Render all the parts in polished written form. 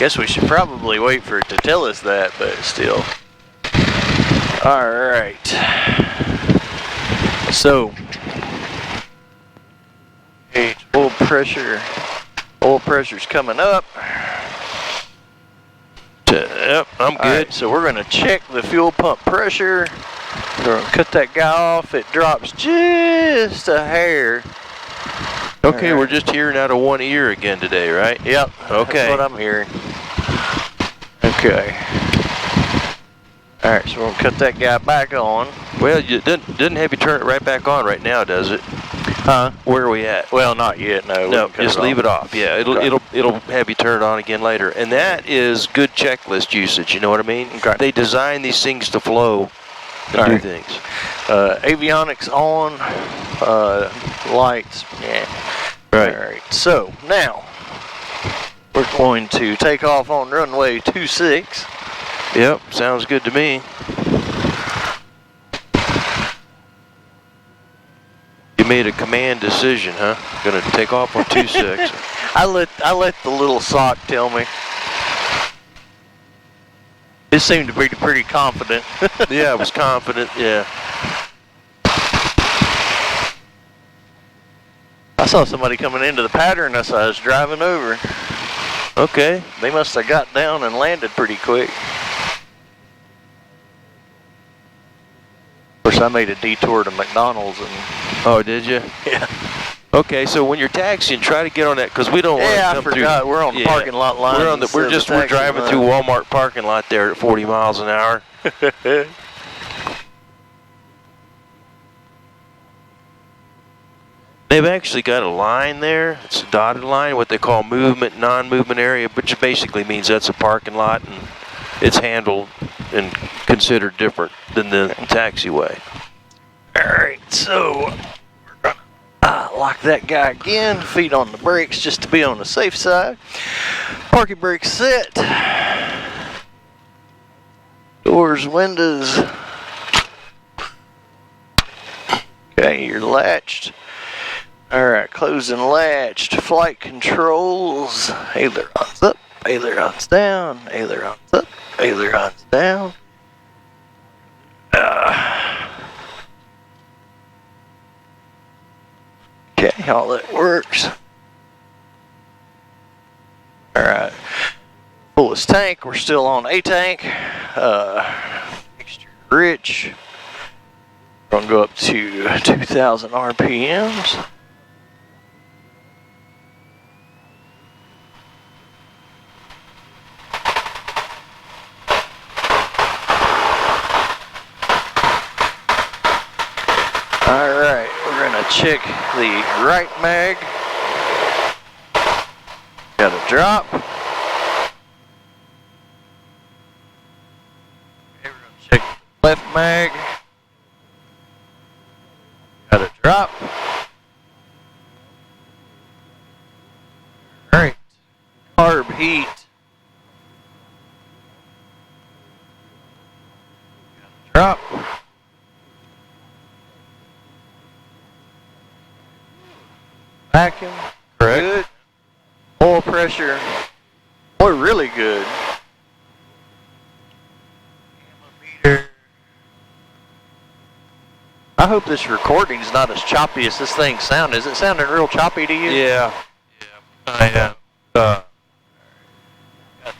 Guess we should probably wait for it to tell us that, but still. Alright. So, oil pressure's coming up. Yep, I'm good. Right, so we're going to check the fuel pump pressure. We're going to cut that guy off. It drops just a hair. Okay, we're just hearing out of one ear again today, right? Yep. Okay. That's what I'm hearing. Okay. Alright, so we're going to cut that guy back on. Well, it doesn't have you turn it right back on right now, does it? Huh? Where are we at? Well, not yet, no. No, just leave it off. Yeah, it'll have you turn it on again later. And that is good checklist usage, you know what I mean? Okay. They design these things to flow and do things. Avionics on, lights, yeah. Right. Alright, so now we're going to take off on runway 26. Yep, sounds good to me. You made a command decision, huh? Gonna take off on 26. I let the little sock tell me. It seemed to be pretty confident. Yeah, I was confident, yeah. I saw somebody coming into the pattern as I was driving over. Okay. They must have got down and landed pretty quick. Of course, I made a detour to McDonald's and... Oh, did you? Yeah. Okay, so when you're taxiing, try to get on that because we don't want to come through. Yeah, I forgot. We're on the parking lot line. We're driving through Walmart parking lot there at 40 miles an hour. They've actually got a line there. It's a dotted line, what they call movement, non-movement area, which basically means that's a parking lot and it's handled and considered different than the taxiway. All right, so we're gonna lock that guy again. Feet on the brakes just to be on the safe side. Parking brake set. Doors, windows. Okay, you're latched. All right, closing latched. Flight controls. Ailerons up, ailerons down, ailerons up, ailerons down. Okay, all that works. All right, fullest tank. We're still on A tank. Mixture rich. We're gonna go up to 2,000 RPMs. Alright, we're gonna check the right mag. Got a drop. Okay, we're gonna check the left mag. Got a drop. Alright, carb heat. Got a drop. Vacuum, Correct. good. Oil pressure, boy, really good. Meter. I hope this recording's not as choppy as this thing sounds. Is it sounding real choppy to you? Yeah. Got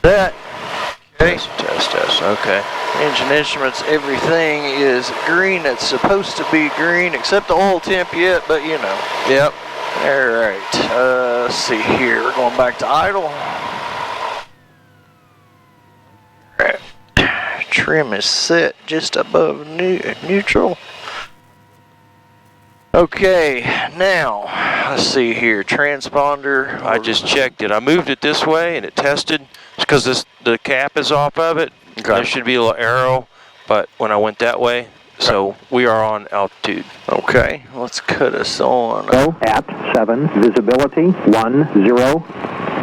that. Okay. Test. Okay. Engine instruments, everything is green. It's supposed to be green, except the oil temp yet, but you know. Yep. Alright, let's see here. We're going back to idle. Right. Trim is set just above neutral. Okay, now, let's see here. Transponder. I just checked it. I moved it this way and it tested because the cap is off of it. Okay. There should be a little arrow, but when I went that way, so we are on altitude. Okay, let's cut us on. Go at 7, visibility 1, 0,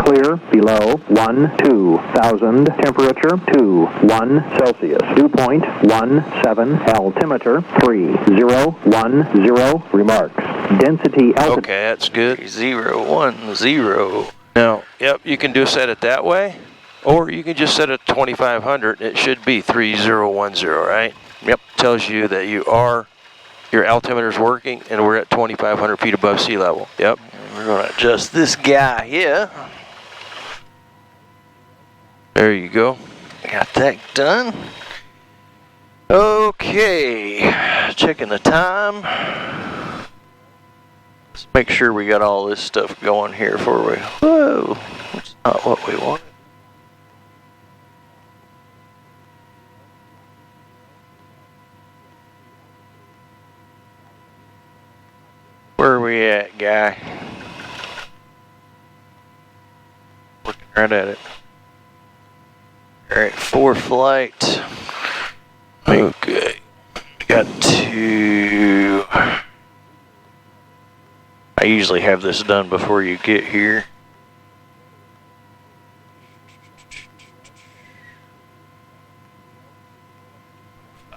clear below 1, 2,000, temperature 2, 1 Celsius, dew point 1, 7, altimeter 3, 0, 1, 0, remarks, density altitude. Okay, that's good. 0, 1, 0. Now, yep, you can do set it that way, Or you can just set it 2,500. It should be 3010, right? Yep. Tells you that your altimeter's working, and we're at 2,500 feet above sea level. Yep. And we're going to adjust this guy here. There you go. Got that done. Okay, checking the time. Let's make sure we got all this stuff going here before we. Whoa, that's not what we want. Where are we at, guy? Looking right at it. Alright, 4 flight. Okay. Got to. I usually have this done before you get here.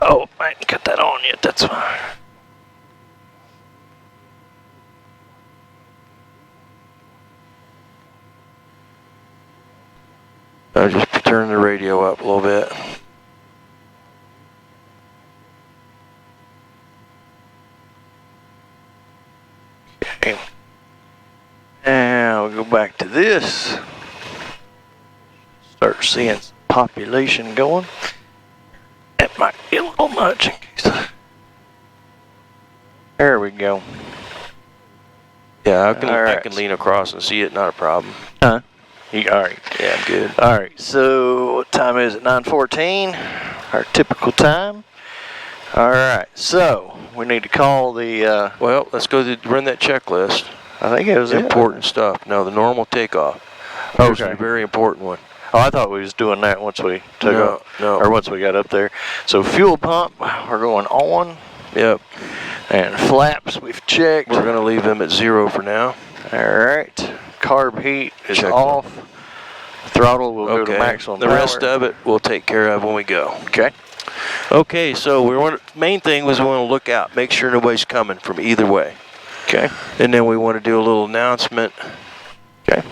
Oh, I didn't cut that on yet, that's fine. I'll just turn the radio up a little bit. Okay. Now we'll go back to this. Start seeing some population going. That might be a little much in case. There we go. Yeah, I Alright. can lean across and see it, not a problem. Huh? Alright. Yeah, I'm good. Alright, so what time is it? 9:14, our typical time. Alright, so we need to call the, Well, let's go run that checklist. I think it was Important stuff. No, the normal takeoff. Here's Okay. a very important one. Oh, I thought we was doing that once we took off, No. or once we got up there. So fuel pump, we're going on, Yep. and flaps we've checked. We're going to leave them at 0 for now. Alright, carb heat is Check off. Throttle will go to Okay. maximum The power. rest of it we'll take care of when we go. Okay. Okay, so main thing was we want to look out, make sure nobody's coming from either way. Okay. And then we want to do a little announcement. Okay.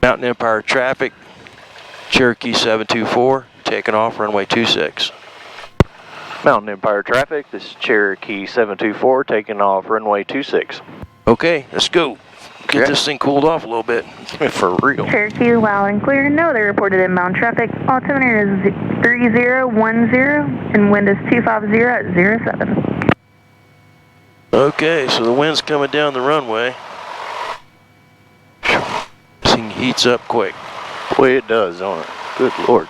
Mountain Empire traffic, Cherokee 724, taking off runway 26. Mountain Empire traffic, this is Cherokee 724 taking off runway 26. Okay, let's go. Get Okay. this thing cooled off a little bit. For real. Cherokee, loud and clear. No other reported inbound traffic. Altimeter is 3010 and wind is 250 at 07. Okay, so the wind's coming down the runway. This thing heats up quick. Boy, it does, don't it? Good Lord.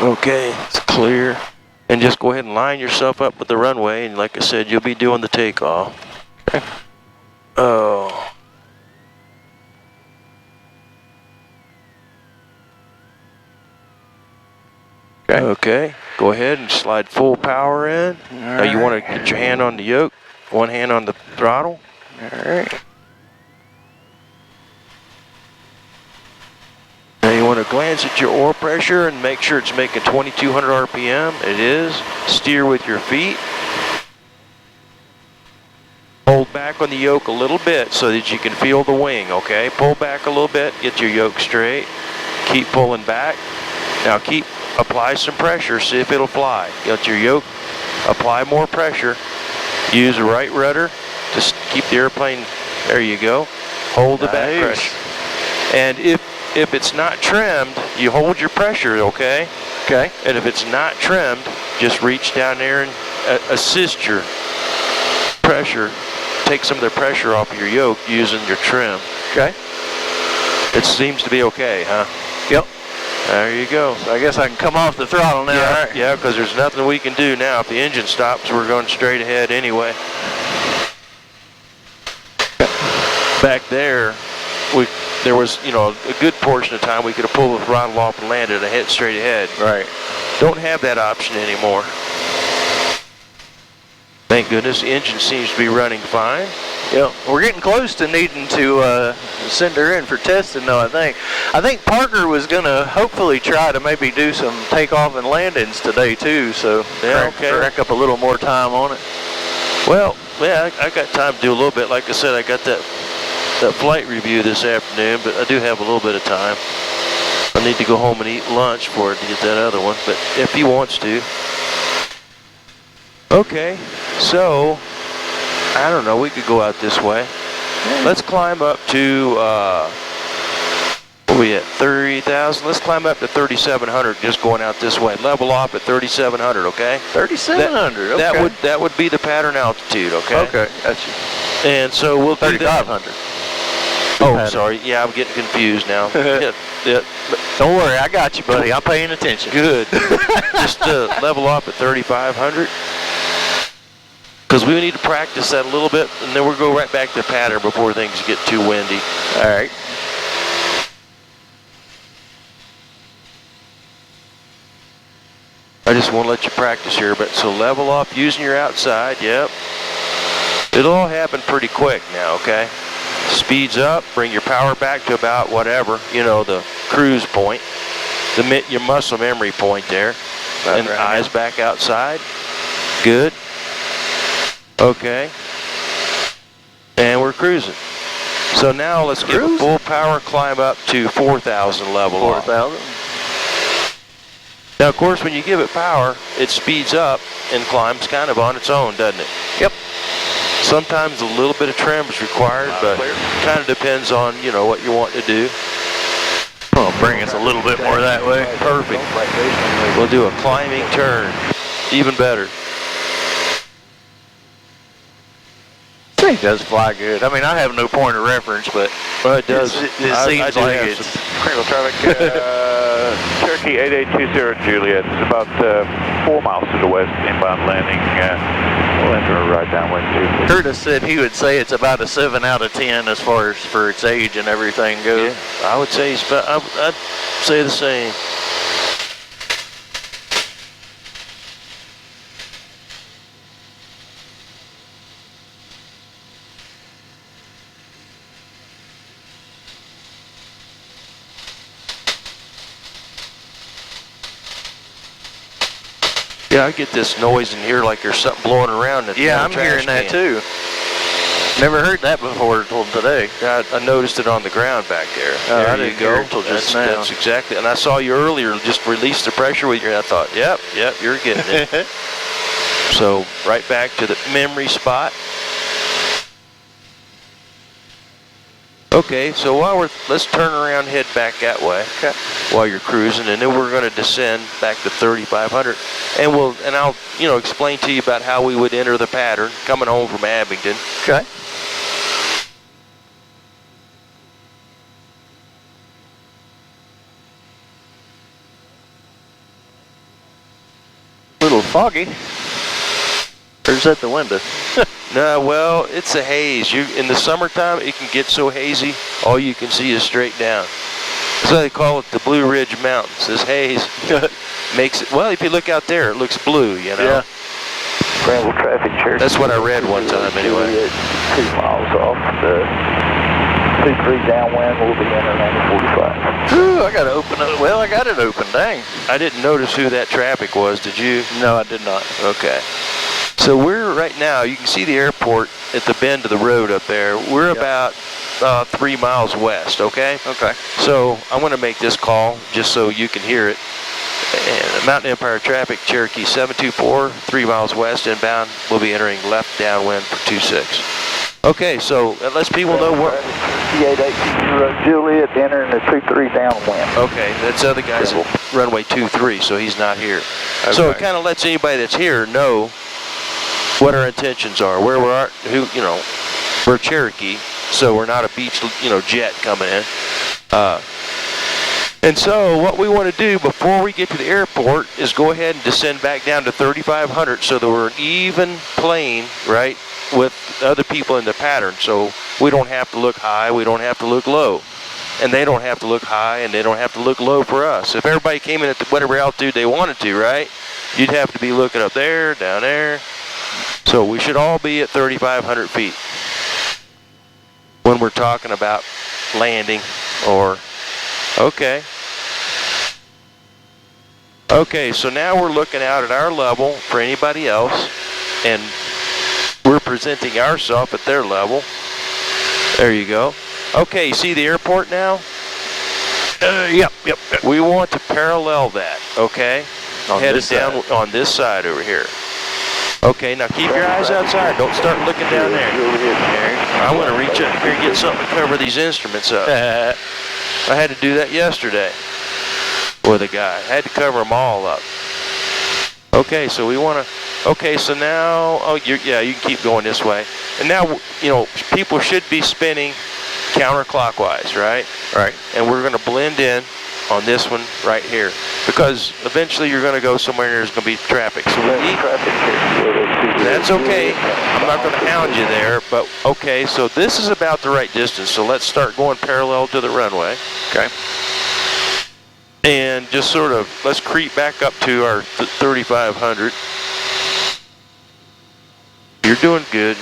Okay, it's clear. And just go ahead and line yourself up with the runway, and like I said, you'll be doing the takeoff. Okay. Oh. Okay, go ahead and slide full power in. Now you want to get your hand on the yoke, one hand on the throttle. Alright. Now you want to glance at your oil pressure and make sure it's making 2,200 RPM. It is. Steer with your feet. Hold back on the yoke a little bit so that you can feel the wing, okay? Pull back a little bit, get your yoke straight. Keep pulling back. Now apply some pressure, see if it'll fly. Get your yoke, apply more pressure. Use the right rudder to keep the airplane, there you go. Hold the back Nice. pressure. And if it's not trimmed, you hold your pressure, okay? Okay. And if it's not trimmed, just reach down there and assist your pressure. Take some of the pressure off of your yoke using your trim. Okay. It seems to be okay, huh? Yep. There you go. So I guess I can come off the throttle now. Yeah, Alright. yeah, because there's nothing we can do now. If the engine stops, we're going straight ahead anyway. Back there, there was, a good portion of time we could have pulled the throttle off and landed and head straight ahead. Right. Don't have that option anymore. Thank goodness the engine seems to be running fine. Yep. We're getting close to needing to send her in for testing, though, I think. I think Parker was going to hopefully try to maybe do some takeoff and landings today, too, so Yeah, okay. rack up a little more time on it. Well, yeah, I got time to do a little bit. Like I said, I got that flight review this afternoon, but I do have a little bit of time. I need to go home and eat lunch for it to get that other one, but if he wants to. Okay, so, I don't know, we could go out this way. Let's climb up to, what are we at, 30,000? Let's climb up to 3,700 just going out this way. Level off at 3,700, okay? 3,700, okay. That would be the pattern altitude, okay? Okay, gotcha. And so we'll do that. 3,500. Oh, sorry. Yeah, I'm getting confused now. Yeah. Don't worry, I got you, buddy. I'm paying attention. Good. Just level off at 3,500. Because we need to practice that a little bit, and then we'll go right back to pattern before things get too windy. All right. I just want to let you practice here, but so level off using your outside, yep. It'll all happen pretty quick now, okay? Speeds up, bring your power back to about whatever, you know, the cruise point, your muscle memory point there. And right eyes now. Back outside. Good. Okay. And we're cruising. So now let's give a full power climb up to 4,000 level. 4,000. Now, of course, when you give it power, it speeds up and climbs kind of on its own, doesn't it? Yep. Sometimes a little bit of trim is required, but kind of depends on, you know, what you want to do. I'll bring us a little bit more that way. Perfect. We'll do a climbing turn. Even better. It does fly good. I mean, I have no point of reference, but it does. It seems like it's... Critical traffic, Cherokee 8820 Juliet. It's about 4 miles to the west, inbound landing. We'll enter a right downwind too. Curtis said he would say it's about a 7 out of 10 as far as for its age and everything goes. Yeah, I would say I'd say the same. Yeah, I get this noise in here like there's something blowing around. Yeah, I'm hearing that too. Never heard that before until today. Yeah, I noticed it on the ground back there. There you go. That's exactly. And I saw you earlier just release the pressure with your. I thought, yep, you're getting it. So right back to the memory spot. Okay, so let's turn around, head back that way. Okay. While you're cruising, and then we're going to descend back to 3,500, and I'll explain to you about how we would enter the pattern coming home from Abingdon. Okay. A little foggy. Or is that the window? No, well, it's a haze. In the summertime, it can get so hazy, all you can see is straight down. So they call it the Blue Ridge Mountains. This haze makes it, well, if you look out there, it looks blue, you know? Yeah. Scramble traffic, Cherokee. That's what I read one time, anyway. 2 miles off the 2-3 downwind, we'll be entering on the 45. Ooh, I got to open it. Well, I got it open, dang. I didn't notice who that traffic was, did you? No, I did not. Okay. So we're right now, you can see the airport at the bend of the road up there. We're about 3 miles west, okay? Okay. So I'm going to make this call just so you can hear it. And Mountain Empire traffic, Cherokee 724, 3 miles west inbound. We'll be entering left downwind for 26. Okay, so that lets people know what... PA28 Juliet entering the 23 downwind. Okay, that's the other guy's at runway 23, so he's not here. Okay. So it kind of lets anybody that's here know what our intentions are, where we are, we're Cherokee, so we're not a beach, jet coming in. And so what we want to do before we get to the airport is go ahead and descend back down to 3,500 so that we're an even plane, right, with other people in the pattern. So we don't have to look high, we don't have to look low. And they don't have to look high and they don't have to look low for us. If everybody came in at whatever altitude they wanted to, right, you'd have to be looking up there, down there. So we should all be at 3,500 feet when we're talking about landing or, okay. Okay, so now we're looking out at our level for anybody else, and we're presenting ourselves at their level. There you go. Okay, you see the airport now? Yep. We want to parallel that, okay? On Headed this down side. on this side over here. Okay, now keep your eyes outside. Don't start looking down there. I'm going to reach up here and get something to cover these instruments up. I had to do that yesterday with a guy. I had to cover them all up. Okay, so we want to, okay, so now, you can keep going this way. And now, people should be spinning counterclockwise, right? Right. And we're going to blend in on this one right here, because eventually you're going to go somewhere and there's going to be traffic. So we need, that's okay. I'm not going to hound you there, but okay, so this is about the right distance. So let's start going parallel to the runway. Okay. And just sort of, let's creep back up to our 3,500. You're doing good.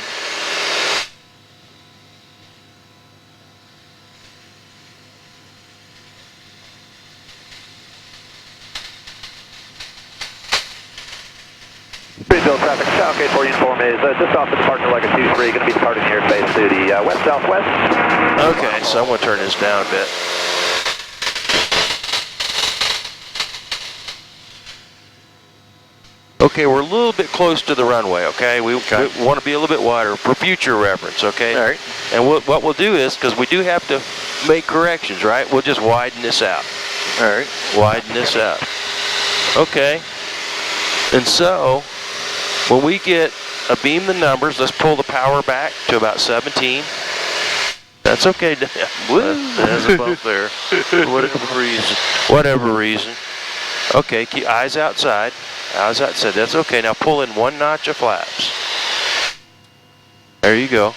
Bridgeville traffic, Southgate 4 uniform is just off the departure like a 2-3, going to be departing airspace to the west-southwest. Okay, so I'm going to turn this down a bit. Okay, we're a little bit close to the runway, okay? We want to be a little bit wider for future reference, okay? All right. And what we'll do is, because we do have to make corrections, right? We'll just widen this out. All right. Widen this out. Okay. And so, when we get beam the numbers, let's pull the power back to about 17. That's okay. There's a bump there. For whatever reason. Okay, keep eyes outside. Eyes outside. That's okay. Now pull in 1 notch of flaps. There you go.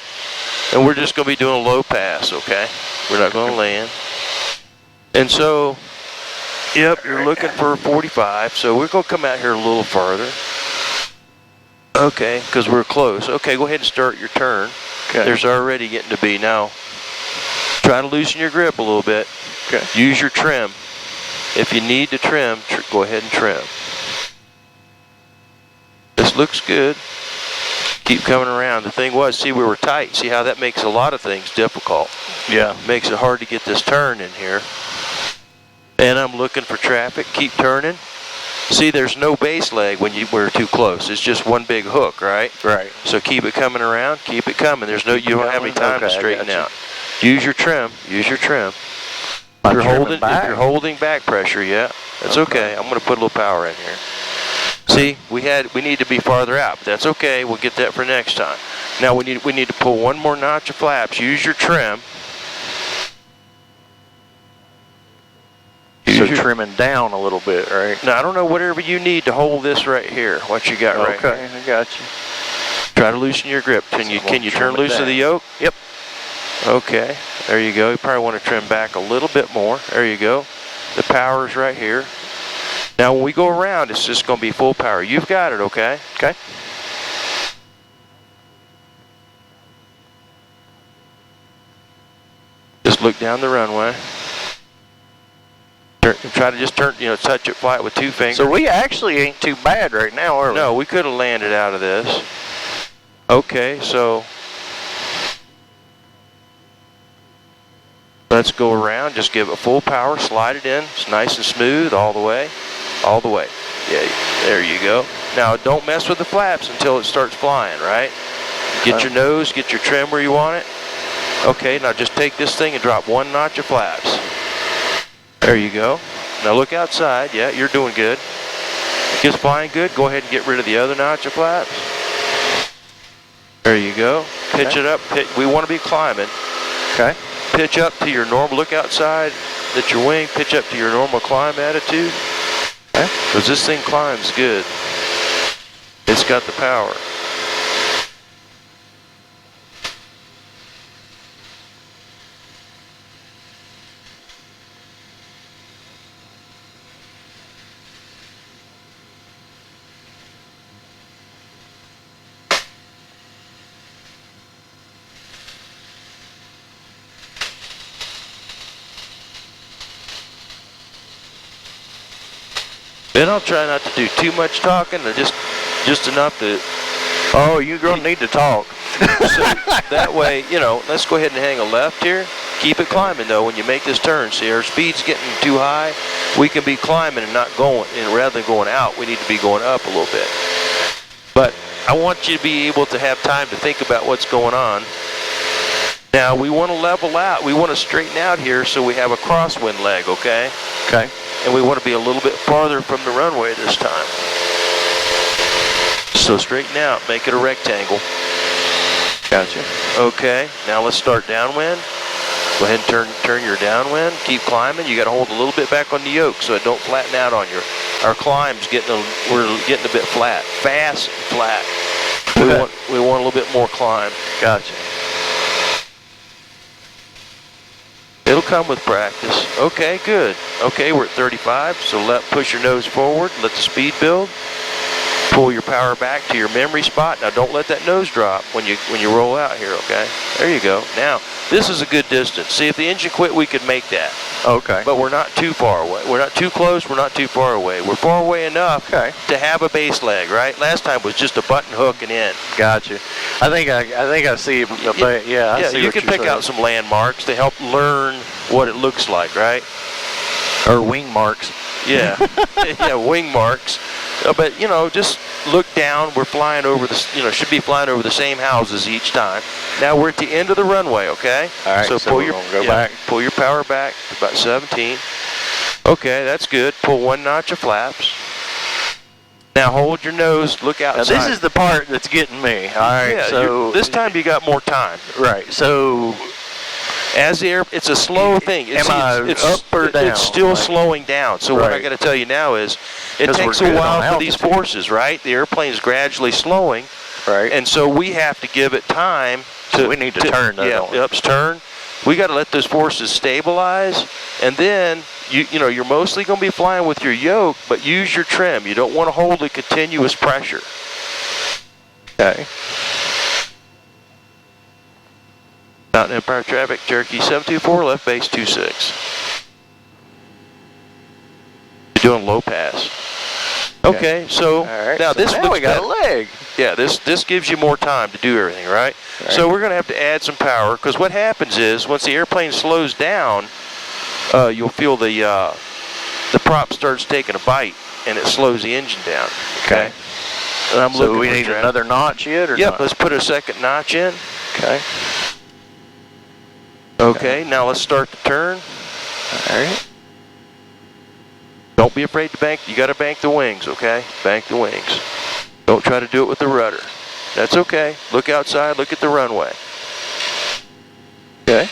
And we're just going to be doing a low pass, okay? We're not going to land. And so, yep, you're looking for 45. So we're going to come out here a little farther. Okay, because we're close. Okay, go ahead and start your turn. Okay. There's already getting to be. Now, try to loosen your grip a little bit. Okay. Use your trim. If you need to trim, go ahead and trim. This looks good. Keep coming around. The thing was, see, we were tight. See how that makes a lot of things difficult. Yeah. Makes it hard to get this turn in here. And I'm looking for traffic. Keep turning. See, there's no base leg when we're too close. It's just one big hook, right? Right. So keep it coming around. Keep it coming. You don't have any time to straighten out. Use your trim. Use your trim. If you're holding back pressure, yeah, that's okay. I'm going to put a little power in here. See, we need to be farther out, but that's okay. We'll get that for next time. Now we need to pull 1 more notch of flaps. Use your trim. So trimming down a little bit, right? Now I don't know, whatever you need to hold this right here. What you got right here? Okay, I got you. Try to loosen your grip. Can you turn loose of the yoke? Yep. Okay, there you go. You probably want to trim back a little bit more. There you go. The power's right here. Now when we go around, it's just going to be full power. You've got it, okay? Okay. Just look down the runway. Try to just turn, touch it flat with 2 fingers. So we actually ain't too bad right now, are we? No, we could have landed out of this. Okay, so let's go around. Just give it full power. Slide it in. It's nice and smooth all the way. All the way. Yeah, there you go. Now, don't mess with the flaps until it starts flying, right? Get your nose, get your trim where you want it. Okay, now just take this thing and drop 1 notch of flaps. There you go. Now look outside. Yeah, you're doing good. It's flying good. Go ahead and get rid of the other notch of flaps. There you go. Pitch it up. We want to be climbing. Okay. Pitch up to your normal. Look outside at your wing. Pitch up to your normal climb attitude. Okay. Because this thing climbs good. It's got the power. Then I'll try not to do too much talking, or just enough to. Oh, you're going to need to talk. So that way, let's go ahead and hang a left here. Keep it climbing though when you make this turn. See, our speed's getting too high. We can be climbing and not going, and rather than going out, we need to be going up a little bit. But I want you to be able to have time to think about what's going on. Now, we want to level out. We want to straighten out here so we have a crosswind leg, okay? Okay. And we want to be a little bit farther from the runway this time. So straighten out, make it a rectangle. Gotcha. Okay, now let's start downwind. Go ahead and turn your downwind. Keep climbing. You got to hold a little bit back on the yoke so it don't flatten out on you. Our climb's we're getting a bit flat. Fast and flat. We want a little bit more climb. Gotcha. It'll come with practice. Okay, good. Okay, we're at 35, so push your nose forward, let the speed build. Pull your power back to your memory spot. Now don't let that nose drop when you roll out here, okay? There you go. Now, this is a good distance. See, if the engine quit, we could make that. Okay. But we're not too far away. We're not too close, we're not too far away. We're far away enough to have a base leg, right? Last time was just a button hook and in. Gotcha. I think I see. I see you can pick out some landmarks to help learn what it looks like, right? Or wing marks. Yeah, yeah, wing marks. But just look down. We're flying over the, should be flying over the same houses each time. Now we're at the end of the runway, okay? All right. So pull your back. Pull your power back to about 17. Okay, that's good. Pull one notch of flaps. Now hold your nose. Look outside. Now this is the part that's getting me. All right. Yeah, so this time you got more time. Right. So. As the air, it's a slow thing. It's up or down? It's still slowing down. So what I got to tell you now is, it takes a while for these forces, right? The airplane's gradually slowing, right? And so we have to give it time to. So we need to turn. Yeah, ups turn. We got to let those forces stabilize, and then you're mostly going to be flying with your yoke, but use your trim. You don't want to hold a continuous pressure. Okay. Mountain Empire traffic, Cherokee 724, left base 26. You're doing low pass. Okay, so now this now we got a leg. Yeah, this gives you more time to do everything, right? So we're going to have to add some power, because what happens is once the airplane slows down, you'll feel the prop starts taking a bite, and it slows the engine down. Okay. And I'm so we need another notch yet, or Yep, let's put a second notch in. Okay. Okay, now let's start the turn. All right. Don't be afraid to bank. You got to bank the wings, okay? Bank the wings. Don't try to do it with the rudder. That's okay. Look outside. Look at the runway. Okay.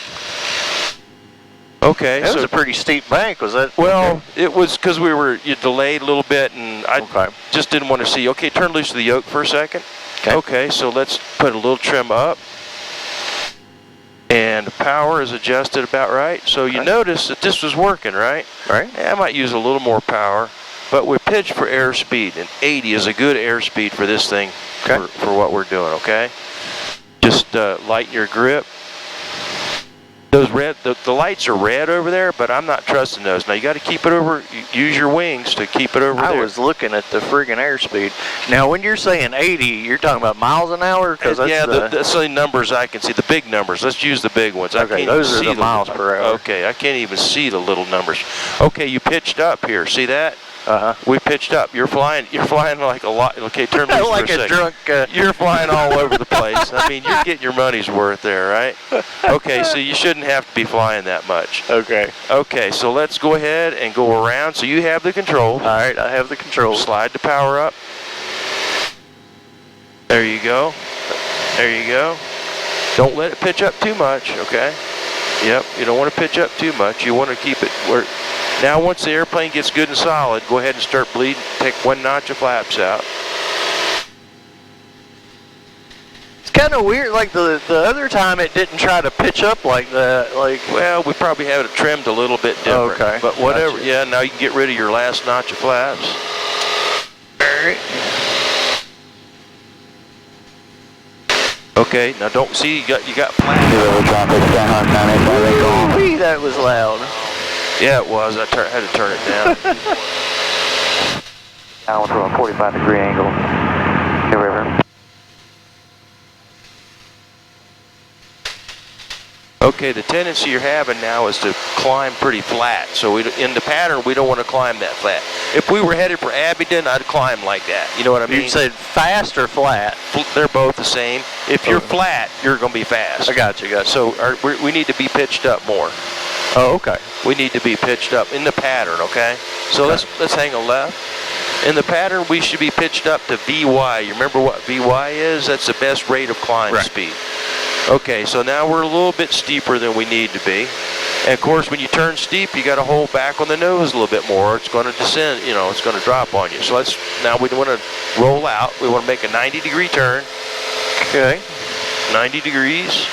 Okay. That was a pretty steep bank, was that? Well, it was because you delayed a little bit, and I just didn't want to see. Okay, turn loose of the yoke for a second. Okay, so let's put a little trim up. And the power is adjusted about right. So you notice that this was working, right? Right. Yeah, I might use a little more power, but we pitched for airspeed, and 80 is a good airspeed for this thing for what we're doing, okay? Just lighten your grip. Those red, the lights are red over there, but I'm not trusting those. Now you got to keep it over, use your wings to keep it over there. I was looking at the friggin' airspeed. Now when you're saying 80, you're talking about miles an hour? That's that's the numbers I can see, the big numbers. Let's use the big ones. Okay, those are the miles per hour. Okay, I can't even see the little numbers. Okay, you pitched up here, see that? We pitched up. You're flying like a lot. Okay, turn loose like for a second. Drunk. You're flying all over the place. I mean, you're getting your money's worth there, right? Okay, so you shouldn't have to be flying that much. Okay. Okay, so let's go ahead and go around. So you have the control. All right, I have the control. Slide the power up. There you go. There you go. Don't let it pitch up too much, okay? Yep, you don't want to pitch up too much. You want to keep it where. Now once the airplane gets good and solid, go ahead and start bleeding. Take one notch of flaps out. It's kind of weird, like the other time it didn't try to pitch up like that. Well, we probably have it trimmed a little bit different. Okay. But whatever. Gotcha. Yeah, now you can get rid of your last notch of flaps. Alright. Okay, now don't see you got flaps. Ooh, that was loud. Yeah, it was. I had to turn it down. Now to a 45-degree angle. The river. Okay, the tendency you're having now is to climb pretty flat. So in the pattern, we don't want to climb that flat. If we were headed for Abingdon, I'd climb like that. You know what I mean? You said fast or flat? They're both the same. If you're flat, you're going to be fast. I got you. So we need to be pitched up more. Oh, okay. We need to be pitched up in the pattern, okay? So let's hang a left. In the pattern, we should be pitched up to VY. You remember what VY is? That's the best rate of climb speed. Okay, so now we're a little bit steeper than we need to be. And of course, when you turn steep, you got to hold back on the nose a little bit more. It's going to descend, you know, it's going to drop on you. So now we want to roll out. We want to make a 90-degree turn. Okay. 90 degrees.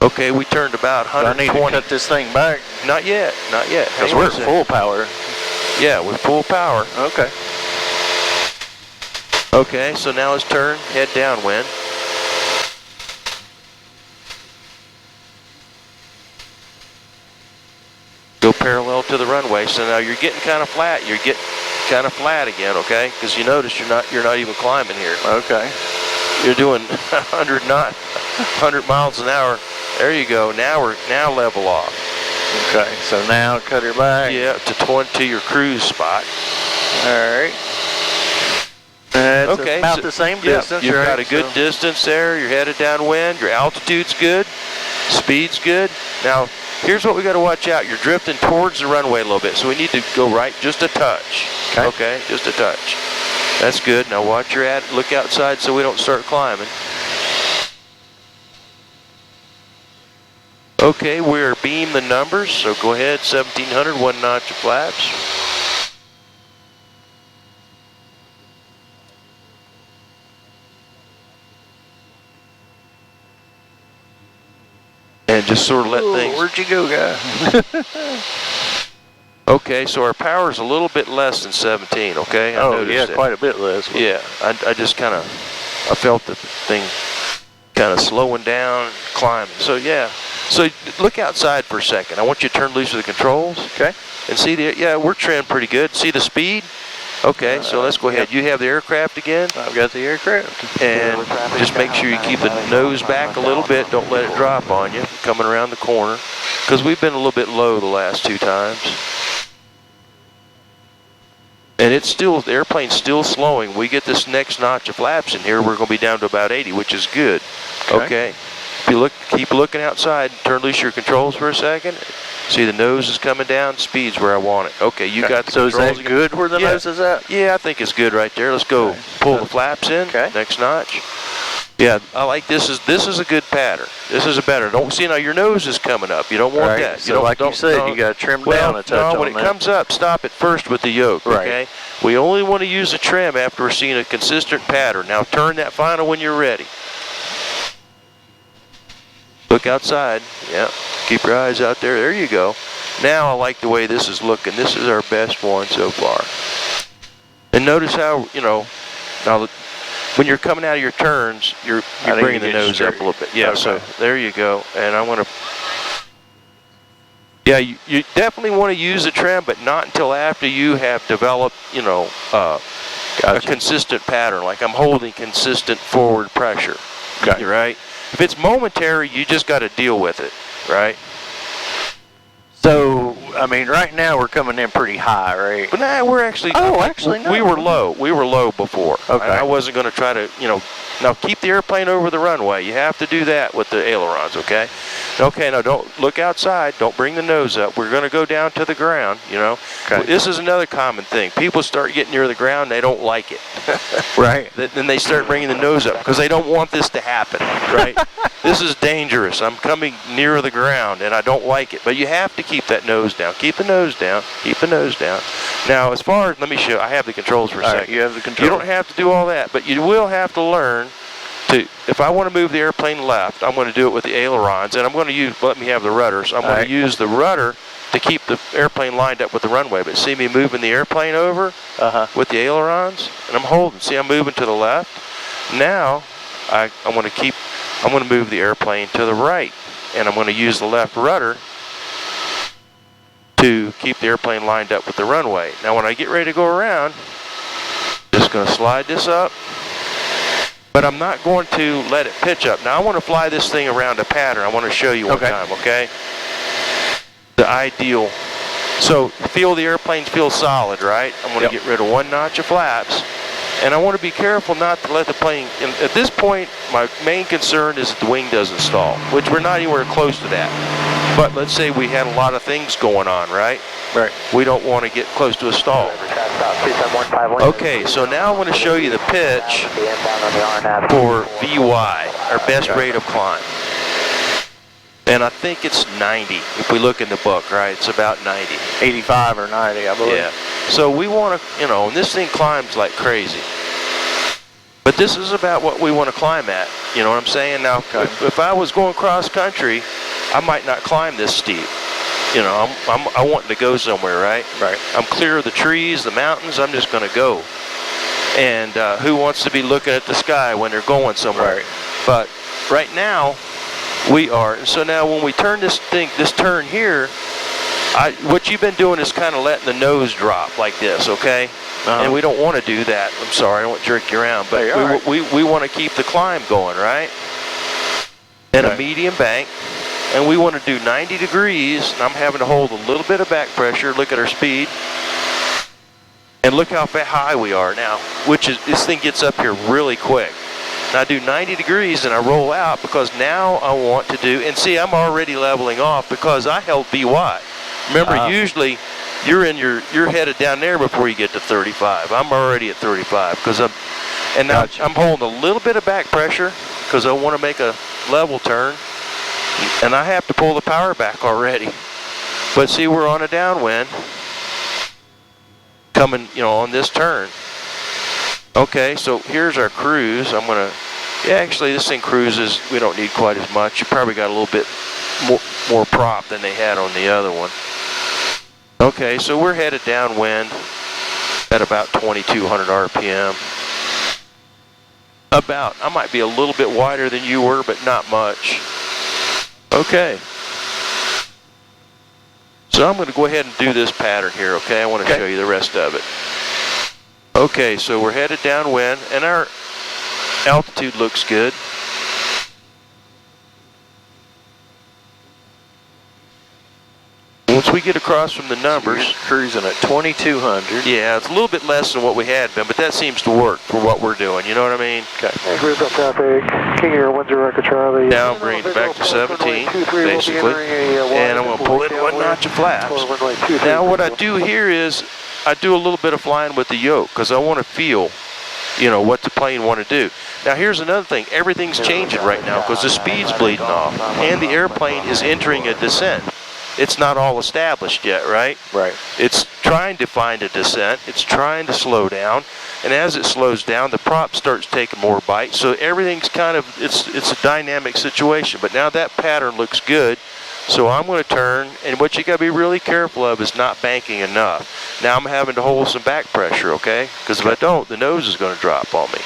Okay, we turned about 120. Do I need to cut this thing back? Not yet, not yet. Because we're at full power. Yeah, we're full power. Okay. Okay, so now let's turn, head downwind. Go parallel to the runway. So now you're getting kind of flat. You're getting kind of flat again, okay? Because you notice you're not even climbing here. Okay. You're doing 100 miles an hour. There you go. Now level off. Okay. So now cut her back. Yeah, to your cruise spot. All right. That's about the same distance. You've got a good distance there. You're headed downwind. Your altitude's good. Speed's good. Now, here's what we got to watch out. You're drifting towards the runway a little bit, so we need to go right just a touch. Okay, just a touch. That's good. Now watch your look outside so we don't start climbing. Okay, we're beam the numbers, so go ahead, 1700, 1 notch of flaps. And just sort of let things... Where'd you go, guy? Okay, so our power is a little bit less than 17, okay? Oh, yeah, quite a bit less. Yeah, I just kind of, I felt the thing kind of slowing down, climbing. So, yeah. So, look outside for a second. I want you to turn loose of the controls. Okay. And see we're trimmed pretty good. See the speed? Okay, so let's go ahead. You have the aircraft again? I've got the aircraft. And just make sure you keep the nose back a little bit. Don't let it drop on you coming around the corner. Because we've been a little bit low the last 2 times. And the airplane's still slowing. We get this next notch of flaps in here, we're going to be down to about 80, which is good. Okay. If you keep looking outside, turn loose your controls for a second. See the nose is coming down, speed's where I want it. Okay, you got the controls. So is that good where the nose is at? Yeah, I think it's good right there. Let's go pull the flaps in. Next notch. Yeah, I like this. This is a good pattern. This is a better. Don't see now your nose is coming up. You don't want that. So like you said, you got to trim down a touch on when it comes up, stop it first with the yoke. Okay. We only want to use the trim after we're seeing a consistent pattern. Now turn that final when you're ready. Look outside. Yeah. Keep your eyes out there. There you go. Now I like the way this is looking. This is our best one so far. And notice how, now when you're coming out of your turns, you're bringing the nose up a little bit. Yeah, so there you go. And I want to... Yeah, you definitely want to use the trim, but not until after you have developed, a consistent pattern. Like I'm holding consistent forward pressure. Right? If it's momentary, you just got to deal with it, right? So, I mean, right now we're coming in pretty high, right? But nah, we're actually... Oh, actually, no. We were low. We were low before. Okay. I wasn't going to try to, Now, keep the airplane over the runway. You have to do that with the ailerons, okay? Okay, now don't look outside. Don't bring the nose up. We're going to go down to the ground, Okay. This is another common thing. People start getting near the ground, they don't like it. Right. Then they start bringing the nose up because they don't want this to happen, right? This is dangerous. I'm coming near the ground, and I don't like it. But you have to keep that nose down. Keep the nose down. Keep the nose down. Now, as far as, let me show, I have the controls for a second. You have the controls. You don't have to do all that, but you will have to learn to, if I want to move the airplane left, I'm going to do it with the ailerons, and I'm going to let me have the rudder, so I'm going to use the rudder to keep the airplane lined up with the runway. But see me moving the airplane over with the ailerons, and I'm holding. See, I'm moving to the left. Now, I'm going to move the airplane to the right, and I'm going to use the left rudder to keep the airplane lined up with the runway. Now when I get ready to go around, just going to slide this up, but I'm not going to let it pitch up. Now I want to fly this thing around a pattern. I want to show you one time, okay? The ideal. So feel the airplanes feel solid, right? I'm going to get rid of 1 notch of flaps. And I want to be careful not to let the plane, and at this point, my main concern is that the wing doesn't stall, which we're not anywhere close to that. But let's say we had a lot of things going on, right? Right. We don't want to get close to a stall. Okay, so now I'm going to show you the pitch for VY, our best rate of climb. And I think it's 90, if we look in the book, right? It's about 90. 85 or 90, I believe. Yeah. So we want to, you know, and this thing climbs like crazy. But this is about what we want to climb at. You know what I'm saying? Now, if I was going cross country, I might not climb this steep. You know, I want to go somewhere, right? Right. I'm clear of the trees, the mountains. I'm just going to go. And who wants to be looking at the sky when they're going somewhere? Right. But right now, we are. And so now when we turn this turn here, what you've been doing is kind of letting the nose drop like this, okay? And we don't want to do that. I'm sorry, I don't want to jerk you around, but we want to keep the climb going, right? And a medium bank, and we want to do 90 degrees, and I'm having to hold a little bit of back pressure. Look at our speed, and look how high we are now, which is, this thing gets up here really quick. And I do 90 degrees and I roll out because now I want to do, and see, I'm already leveling off because I held VY. Remember, usually you're headed down there before you get to 35. I'm already at 35 because I'm holding a little bit of back pressure because I want to make a level turn, and I have to pull the power back already. But see, we're on a downwind coming, you know, on this turn. Okay, so here's our cruise. I'm gonna, actually this thing cruises, we don't need quite as much. You probably got a little bit more prop than they had on the other one. Okay, so we're headed downwind at about 2,200 RPM. I might be a little bit wider than you were, but not much. Okay. So I'm gonna go ahead and do this pattern here, okay? I want to show you the rest of it. Okay, so we're headed downwind, and our altitude looks good. Once we get across from the numbers, cruising at 2,200. Yeah, it's a little bit less than what we had been, but that seems to work for what we're doing. You know what I mean? Okay. Cruise up traffic. King Air 10 Echo Charlie. Now I'm bringing it back to 17, basically, and I'm going to pull in 1 notch of flaps. Now what I do here is I do a little bit of flying with the yoke because I want to feel, you know, what the plane want to do. Now here's another thing. Everything's changing right now because the speed's bleeding off, and the airplane is entering a descent. It's not all established yet, right? Right. It's trying to find a descent. It's trying to slow down. And as it slows down, the prop starts taking more bite. So everything's kind of, it's a dynamic situation. But now that pattern looks good. So I'm going to turn, and what you got to be really careful of is not banking enough. Now I'm having to hold some back pressure, okay? Because if I don't, the nose is going to drop on me.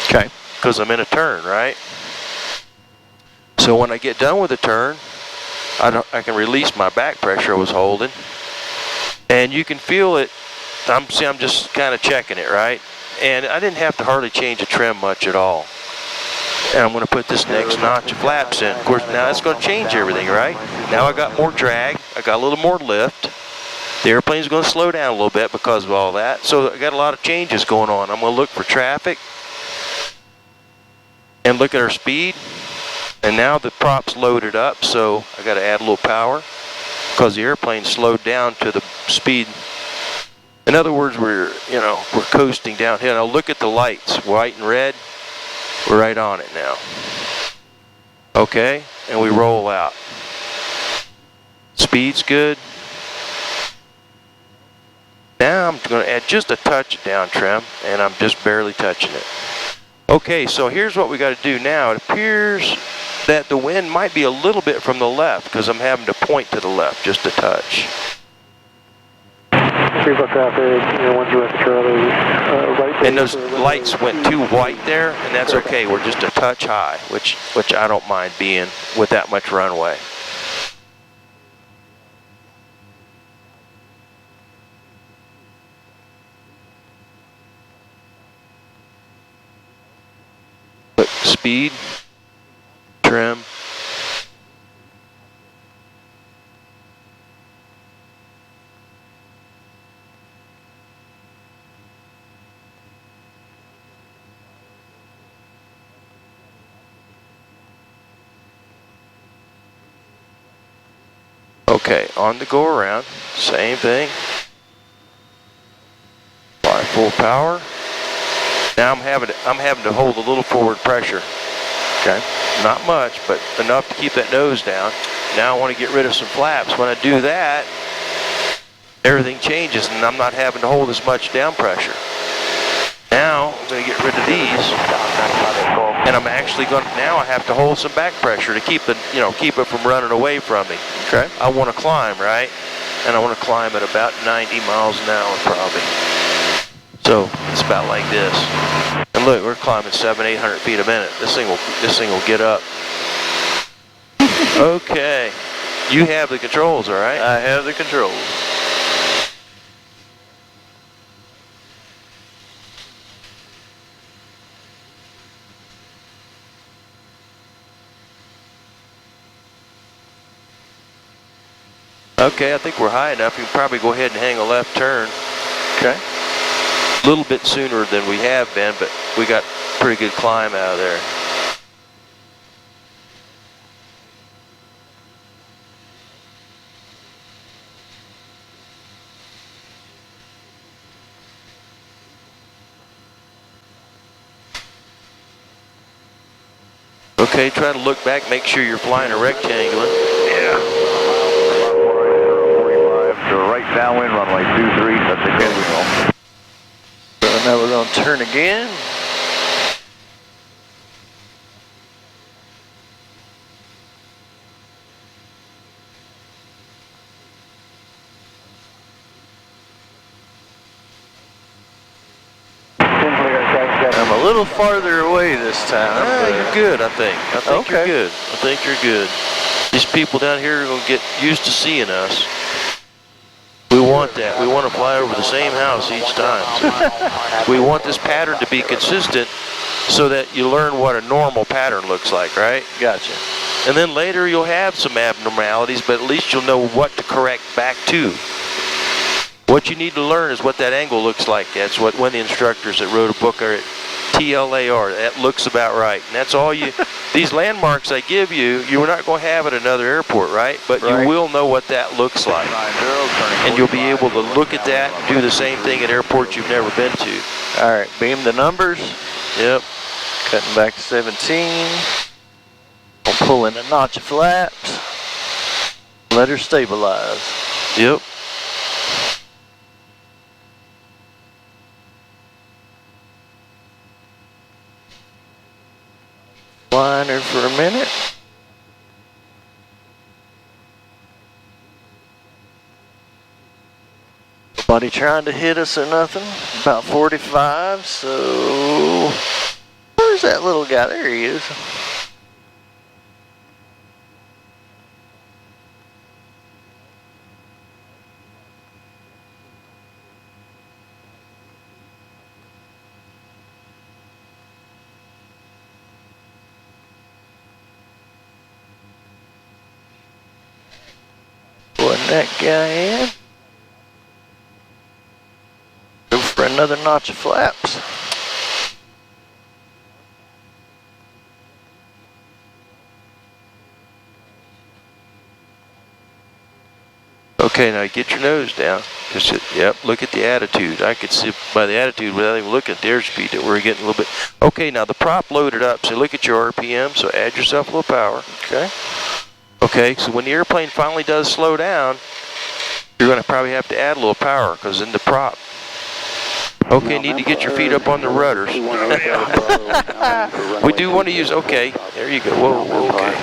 Okay. Because I'm in a turn, right? So when I get done with the turn, I can release my back pressure I was holding, and you can feel it. I'm just kind of checking it, right? And I didn't have to hardly change the trim much at all. And I'm going to put this next notch of flaps in. Of course, now that's going to change everything, right? Now I got more drag. I got a little more lift. The airplane's going to slow down a little bit because of all that. So I got a lot of changes going on. I'm going to look for traffic and look at our speed. And now the prop's loaded up, so I got to add a little power because the airplane slowed down to the speed. In other words, we're coasting downhill. Now look at the lights, white and red. We're right on it now. Okay, and we roll out. Speed's good. Now I'm going to add just a touch of down trim, and I'm just barely touching it. Okay, so here's what we got to do now. It appears that the wind might be a little bit from the left because I'm having to point to the left just a touch. And those lights went too white there, and that's okay. We're just a touch high, which I don't mind being with that much runway. But speed, trim. Okay, on the go around, same thing. Apply full power. Now I'm having to hold a little forward pressure. Okay, not much, but enough to keep that nose down. Now I want to get rid of some flaps. When I do that, everything changes, and I'm not having to hold as much down pressure. Now I'm going to get rid of these, and I'm actually going to, now I have to hold some back pressure to keep keep it from running away from me. Okay. I want to climb, right? And I want to climb at about 90 miles an hour probably. So it's about like this. And look, we're climbing 700-800 feet a minute. This thing will get up. Okay. You have the controls, all right? I have the controls. Okay, I think we're high enough. You can probably go ahead and hang a left turn. Okay. A little bit sooner than we have been, but we got pretty good climb out of there. Okay, try to look back, make sure you're flying a rectangular. Yeah. Right downwind runway 23, that's a good wheel. So now we're going to turn again. I'm a little farther away this time. You're good, I think. I think Okay. you're good. I think you're good. These people down here are going to get used to seeing us. We want that. We want to fly over the same house each time. So we want this pattern to be consistent so that you learn what a normal pattern looks like, right? Gotcha. And then later you'll have some abnormalities, but at least you'll know what to correct back to. What you need to learn is what that angle looks like. That's what one of the instructors that wrote a book are at TLAR. That looks about right. And that's all you, these landmarks I give you, you're not going to have at another airport, right? But you will know what that looks like. And you'll be able to look at that and do the same thing at airports you've never been to. All right, beam the numbers. Yep. Cutting back to 17. I'm pulling a notch of flaps. Let her stabilize. Yep. Flying her for a minute. Nobody trying to hit us or nothing. About 45, so where's that little guy? There he is. Pulling that guy in. Go for another notch of flaps. Okay, now get your nose down. Just yep, look at the attitude. I could see by the attitude without even looking at the airspeed that we're getting a little bit. Okay, now the prop loaded up, so look at your RPM, so add yourself a little power. Okay. Okay, so when the airplane finally does slow down, you're going to probably have to add a little power because in the prop. Okay, need to get your feet up on the rudders. We do want to use, okay, there you go. Whoa, okay.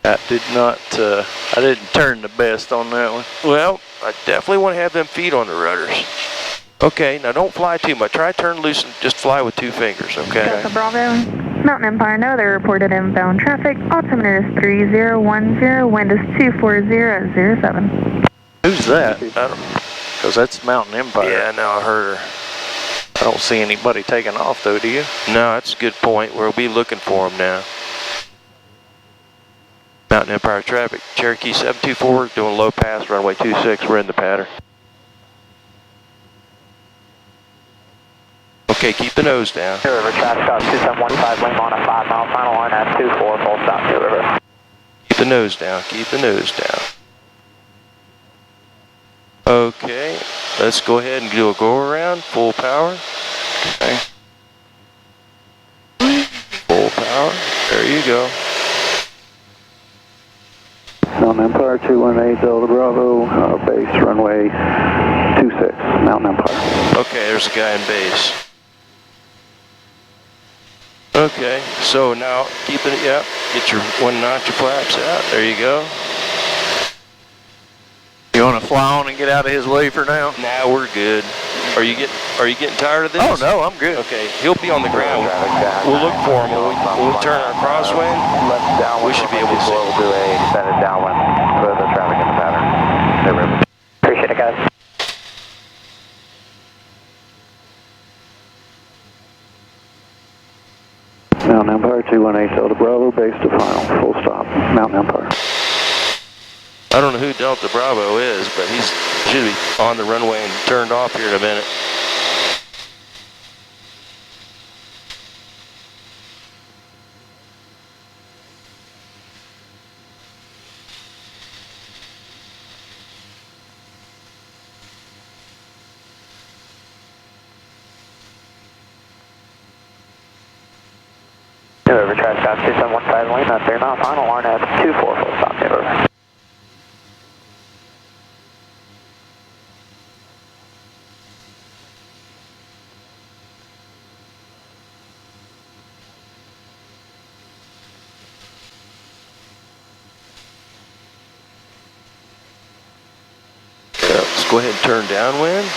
That did not, I didn't turn the best on that one. Well, I definitely want to have them feet on the rudders. Okay, now don't fly too much. Try turn loose and just fly with 2 fingers, okay? Delta Bravo, Mountain Empire, no, they reported inbound traffic. Altimeter is 3010, wind is 24007. Who's that? I don't, Because that's Mountain Empire. yeah, no, I heard her. don't see anybody taking off though, do you? No, that's a good point. We'll be looking for them now. Mountain Empire traffic, Cherokee 724, doing low pass, runway 26, we're in the pattern. Okay, keep the nose down. New River, traffic out 2715, lane on a 5 mile final line at 24, full stop, New River. Keep the nose down, keep the nose down. Okay, let's go ahead and do a go around, full power. Okay. Full power, there you go. Mountain Empire 218 Delta Bravo, base runway 26, Mountain Empire. Okay, there's a guy in base. Okay, so now keep it, yep, get your 1 notch of flaps out, there you go. You want to fly on and get out of his way for now? Now we're good. Are you getting tired of this? Oh no, I'm good. Okay, he'll be on the ground. We'll look for him when we turn our crosswind. Left downwind, We should be able to see. We'll do a extended downwind for the traffic in the pattern. New River. Appreciate it, guys. Mountain Empire 218 Delta Bravo, base to final, full stop, Mountain Empire. I don't know who Delta Bravo is, but he's should be on the runway and turned off here in a minute. New River, traffic out 2715, lane at 3 mile final line at 24, full stop, New River. Let's go ahead and turn downwind.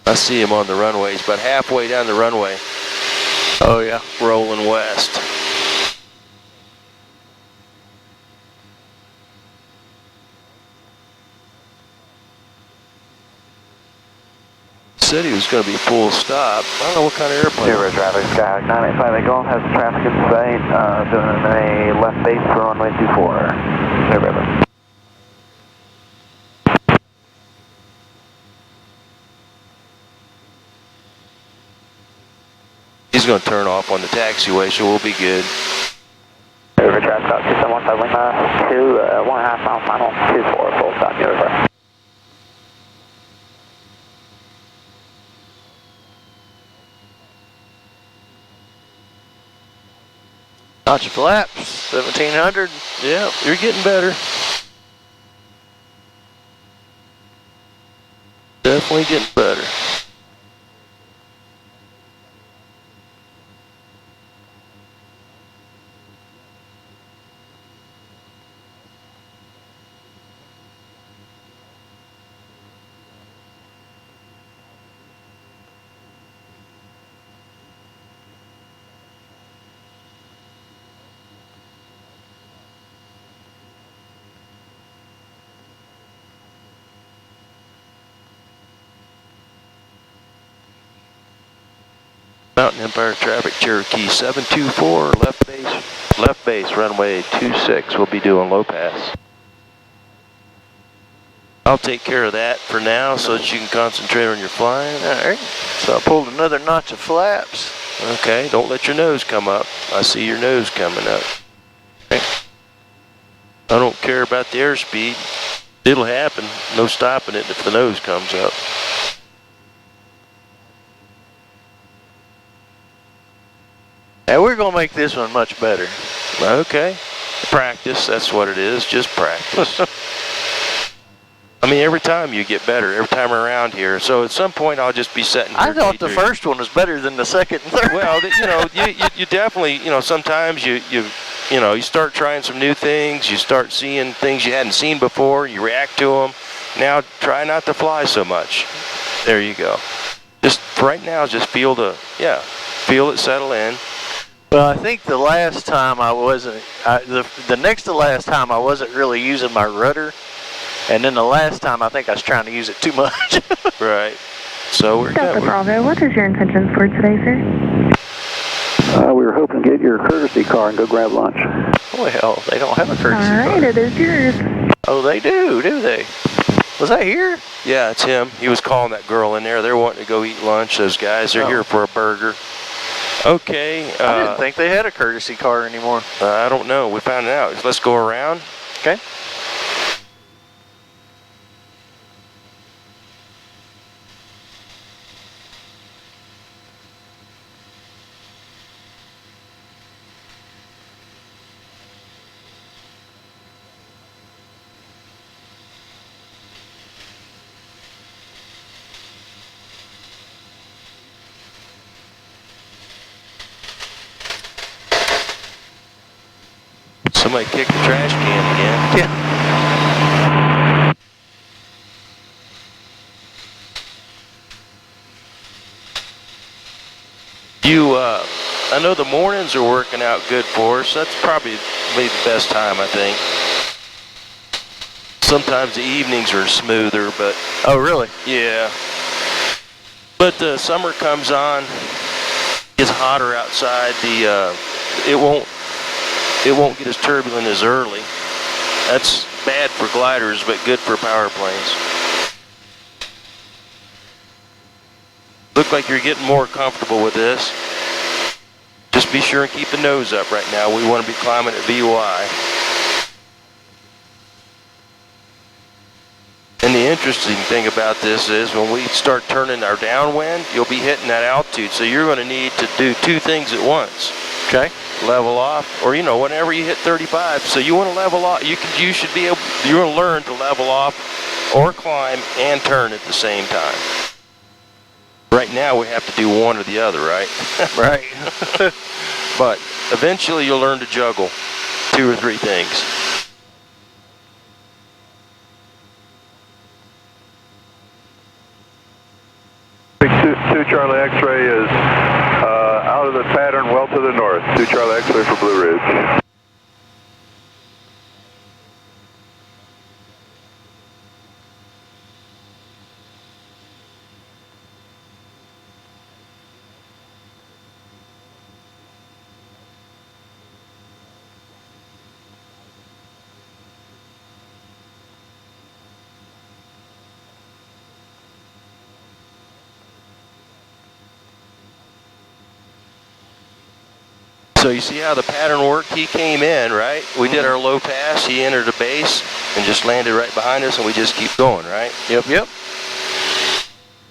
I see him on the runway. He's about halfway down the runway, Oh yeah. rolling west. Said he was going to be full stop. I don't know what kind of airplane. New River, traffic, Skyhawk 985 Golf has traffic in sight, doing a left base for runway 24. New River. He's going to turn off on the taxiway, so we'll be good. New River, traffic out 2715 Lima, 2, 1.5 mile final, 24, full stop, New River. Notch of flaps, 1700. Yeah, you're getting better. Definitely getting better. Mountain Empire traffic, Cherokee 724, left base, runway 26. We'll be doing low pass. I'll take care of that for now so that you can concentrate on your flying. Alright. So I pulled another notch of flaps. Okay, don't let your nose come up. I see your nose coming up. Okay. I don't care about the airspeed. It'll happen. No stopping it if the nose comes up. And we're going to make this one much better. Okay. Practice, that's what it is, just practice. I mean, every time you get better, every time around here. So at some point, I'll just be setting here. I thought the first one was better than the second and third. Well, you know, you definitely, you know, sometimes you you start trying some new things, you start seeing things you hadn't seen before, you react to them. Now try not to fly so much. There you go. Just for right now, just feel it settle in. Well, I think the last time I wasn't, the next to last time I wasn't really using my rudder, and then the last time I think I was trying to use it too much. Right. So we're Delta good. Bravo, what is your intentions for today, sir? We were hoping to get your courtesy car and go grab lunch. Well, they don't have a courtesy Alright, car. it is yours. Oh, they do they? Was that here? Yeah, it's him. He was calling that girl in there. They're wanting to go eat lunch. Those guys, they're here for a burger. Okay. I didn't think they had a courtesy car anymore. I don't know. We found it out. Let's go around. Okay. Somebody kicked the trash can again. Yeah. I know the mornings are working out good for us. That's probably the best time, I think. Sometimes the evenings are smoother, but Oh, really? yeah. But the summer comes on, gets hotter outside. It won't get as turbulent as early. That's bad for gliders, but good for power planes. Look like you're getting more comfortable with this. Just be sure and keep the nose up right now. We want to be climbing at VOI. And the interesting thing about this is when we start turning our downwind, you'll be hitting that altitude. So you're going to need to do two things at once. Okay. Level off, or whenever you hit 35. So you want to level off. You should be able. You're going to learn to level off, or climb and turn at the same time. Right now we have to do one or the other, right? Right. But eventually you'll learn to juggle two or three things. Two Charlie X-ray is out of the pattern well to the north. 2 Charlie X-ray for Blue Ridge. So you see how the pattern worked? He came in, right? We did our low pass, he entered a base and just landed right behind us, and we just keep going, right? Yep.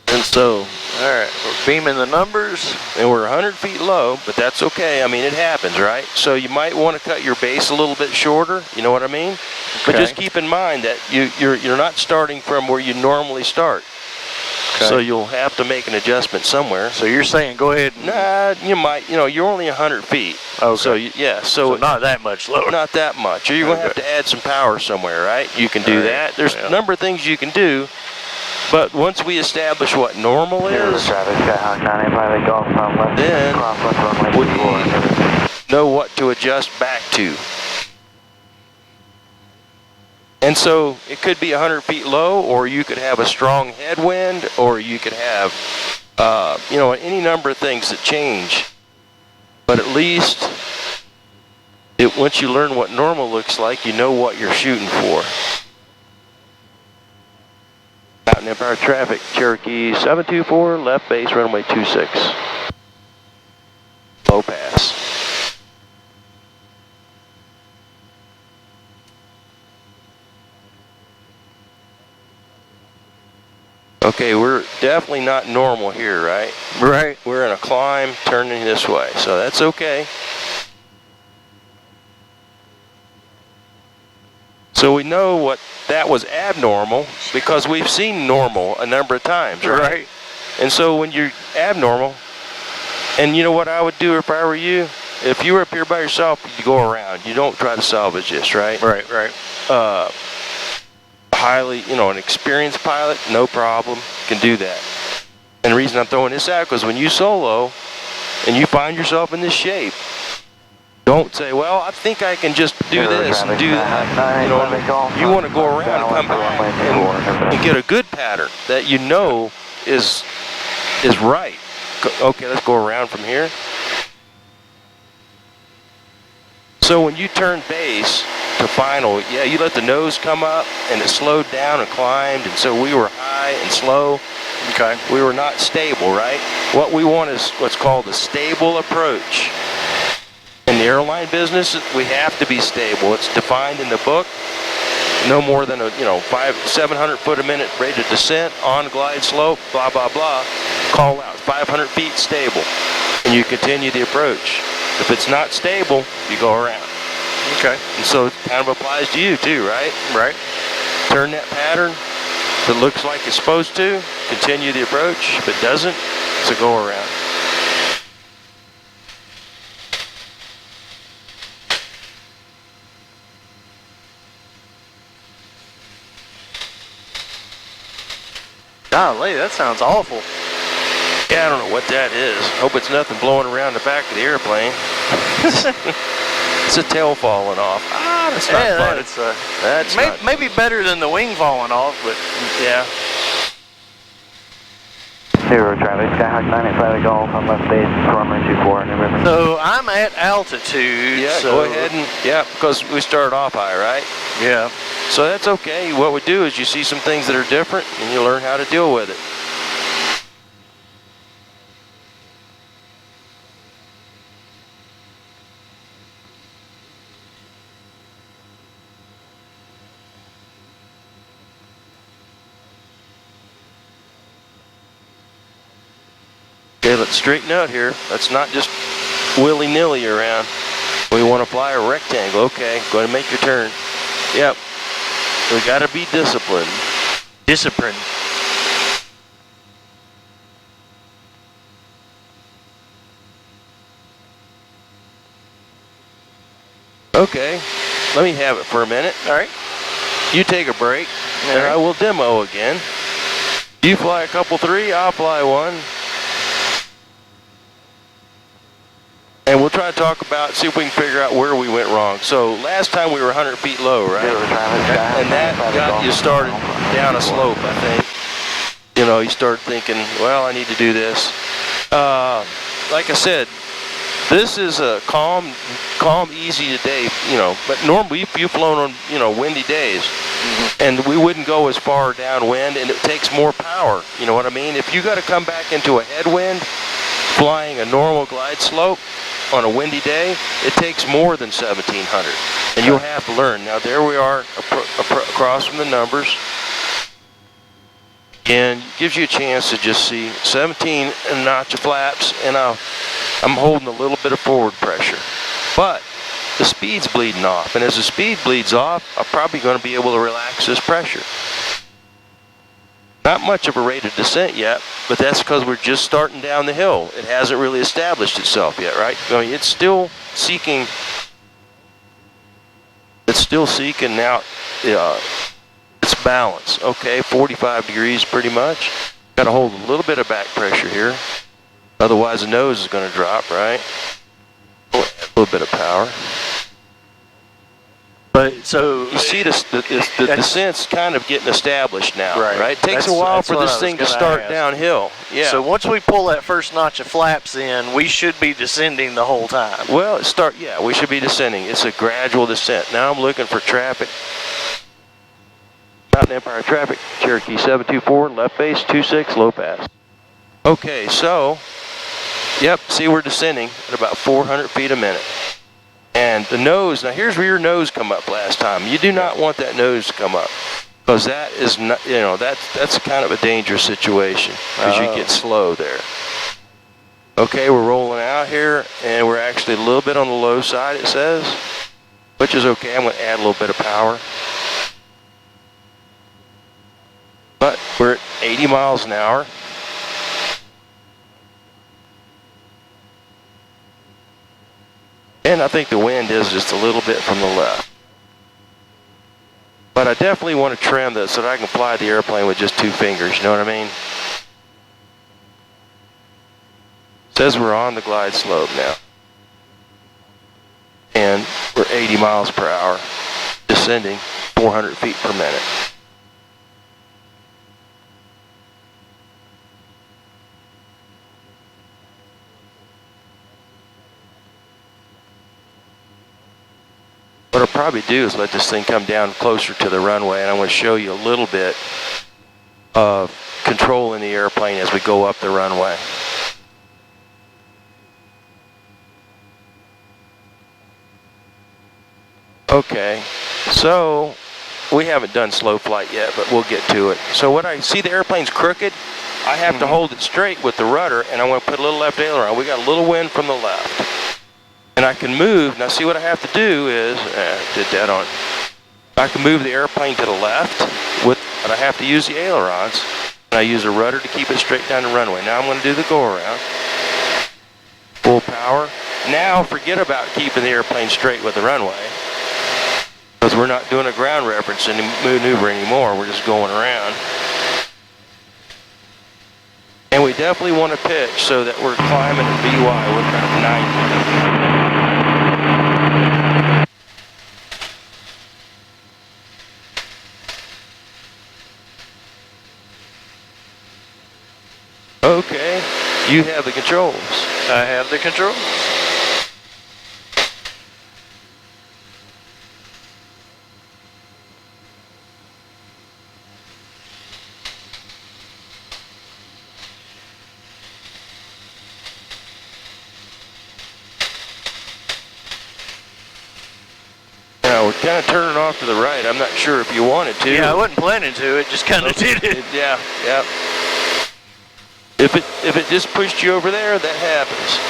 And so, All right, we're beaming the numbers. and we're 100 feet low, but that's okay. I mean, it happens, right? So you might want to cut your base a little bit shorter, you know what I mean? But Okay. just keep in mind that you're not starting from where you normally start. Okay. So you'll have to make an adjustment somewhere. So you're saying go ahead and... Nah, you might, you're only 100 feet. Okay. So, So not that much lower. not that much. Or you're going to have to add some power somewhere, right? You can do All right. that. There's Yeah. a number of things you can do, but once we establish what normal is, Traffic, Skyhawk 985 Golf from left, Then cross left runway we 24. know what to adjust back to. And so it could be 100 feet low, or you could have a strong headwind, or you could have, any number of things that change. But at least once you learn what normal looks like, you know what you're shooting for. Mountain Empire traffic, Cherokee 724, left base, runway 26. Low pass. Okay, we're definitely not normal here, right? Right. We're in a climb turning this way, so that's okay. So we know what that was abnormal because we've seen normal a number of times, right? Right. And so when you're abnormal, and you know what I would do if I were you? If you were up here by yourself, you go around. You don't try to salvage this, right? Right. Highly, an experienced pilot, no problem, can do that. And the reason I'm throwing this out, because when you solo and you find yourself in this shape, don't say, well, I think I can just do this and do that. You want to go around and come back and get a good pattern that is right. Okay, let's go around from here. So when you turn base to final, yeah, you let the nose come up and it slowed down and climbed, and so we were high and slow. Okay. We were not stable, right? What we want is what's called a stable approach. In the airline business, we have to be stable. It's defined in the book. No more than 700 foot a minute rate of descent, on glide slope, blah, blah, blah. Call out 500 feet stable, and you continue the approach. If it's not stable, you go around. Okay. And so it kind of applies to you too, right? Right. Turn that pattern. If it looks like it's supposed to, continue the approach. If it doesn't, it's a go around. Golly, that sounds awful. Yeah, I don't know what that is. Hope it's nothing blowing around the back of the airplane. It's a tail falling off. That's not fun. That's maybe better than the wing falling off, but yeah. 0 traffic, Skyhawk 985 Golf on left base, runway 24, New River. So I'm at altitude. Yeah, so go ahead and, because we started off high, right? Yeah. So that's okay. What we do is you see some things that are different and you learn how to deal with it. Okay, let's straighten out here. Let's not just willy-nilly around. We want to fly a rectangle. Okay, go ahead and make your turn. Yep. We got to be disciplined. Discipline. Okay, let me have it for a minute. All right. You take a break, and right. I will demo again. You fly a couple 3, I'll fly 1. And we'll try to see if we can figure out where we went wrong. So last time we were 100 feet low, right? And that got you started down a slope, I think. You start thinking, well, I need to do this. Like I said, this is a calm, easy day, but normally you've flown on, windy days. Mm-hmm. And we wouldn't go as far downwind, and it takes more power. You know what I mean? If you got to come back into a headwind, flying a normal glide slope on a windy day, it takes more than 1,700, and you'll have to learn. Now there we are across from the numbers, and it gives you a chance to just see 17 and notch of flaps, and I'm holding a little bit of forward pressure, but the speed's bleeding off, and as the speed bleeds off, I'm probably going to be able to relax this pressure. Not much of a rate of descent yet, but that's because we're just starting down the hill. It hasn't really established itself yet, right? I mean, it's still seeking out its balance. Okay, 45 degrees pretty much. Got to hold a little bit of back pressure here. Otherwise the nose is going to drop, right? A little bit of power. But so you see the descent's kind of getting established now, right? It takes a while for this thing to start downhill. Yeah. So once we pull that first notch of flaps in, we should be descending the whole time. Well, we should be descending. It's a gradual descent. Now I'm looking for traffic. Mountain Empire traffic, Cherokee 724, left base 26, low pass. Okay, so, see we're descending at about 400 feet a minute. And the nose, now here's where your nose come up last time. You do not want that nose to come up, because that is not, that's kind of a dangerous situation, because you get slow there. Okay, we're rolling out here, and we're actually a little bit on the low side, it says, which is okay. I'm going to add a little bit of power. But we're at 80 miles an hour. And I think the wind is just a little bit from the left. But I definitely want to trim this so that I can fly the airplane with just 2 fingers, you know what I mean? Says we're on the glide slope now. And we're 80 miles per hour, descending 400 feet per minute. What I'll probably do is let this thing come down closer to the runway, and I'm going to show you a little bit of controlling the airplane as we go up the runway. Okay, so we haven't done slow flight yet, but we'll get to it. So what I see, the airplane's crooked. I have to hold it straight with the rudder, and I'm going to put a little left aileron. We got a little wind from the left. And I can move. Now see what I have to do is, did that on. I can move the airplane to the left, but I have to use the ailerons. And I use a rudder to keep it straight down the runway. Now I'm going to do the go around. Full power. Now forget about keeping the airplane straight with the runway, because we're not doing a ground reference and maneuver anymore. We're just going around. And we definitely want to pitch so that we're climbing at VY. We're about 90. Okay, you have the controls. I have the controls. Now we're kind of turning off to the right. I'm not sure if you wanted to. Yeah, I wasn't planning to. It just kind of did it. Yeah, yeah. If it just pushed you over there, that happens.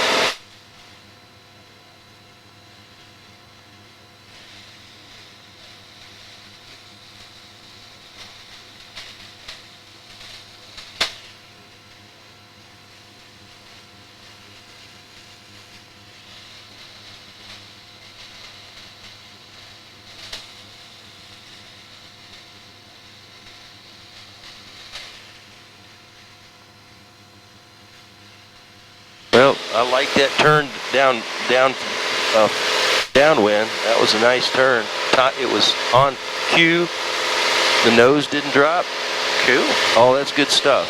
Well, I like that turn downwind. That was a nice turn. It was on cue. The nose didn't drop. Cool. Oh, that's good stuff.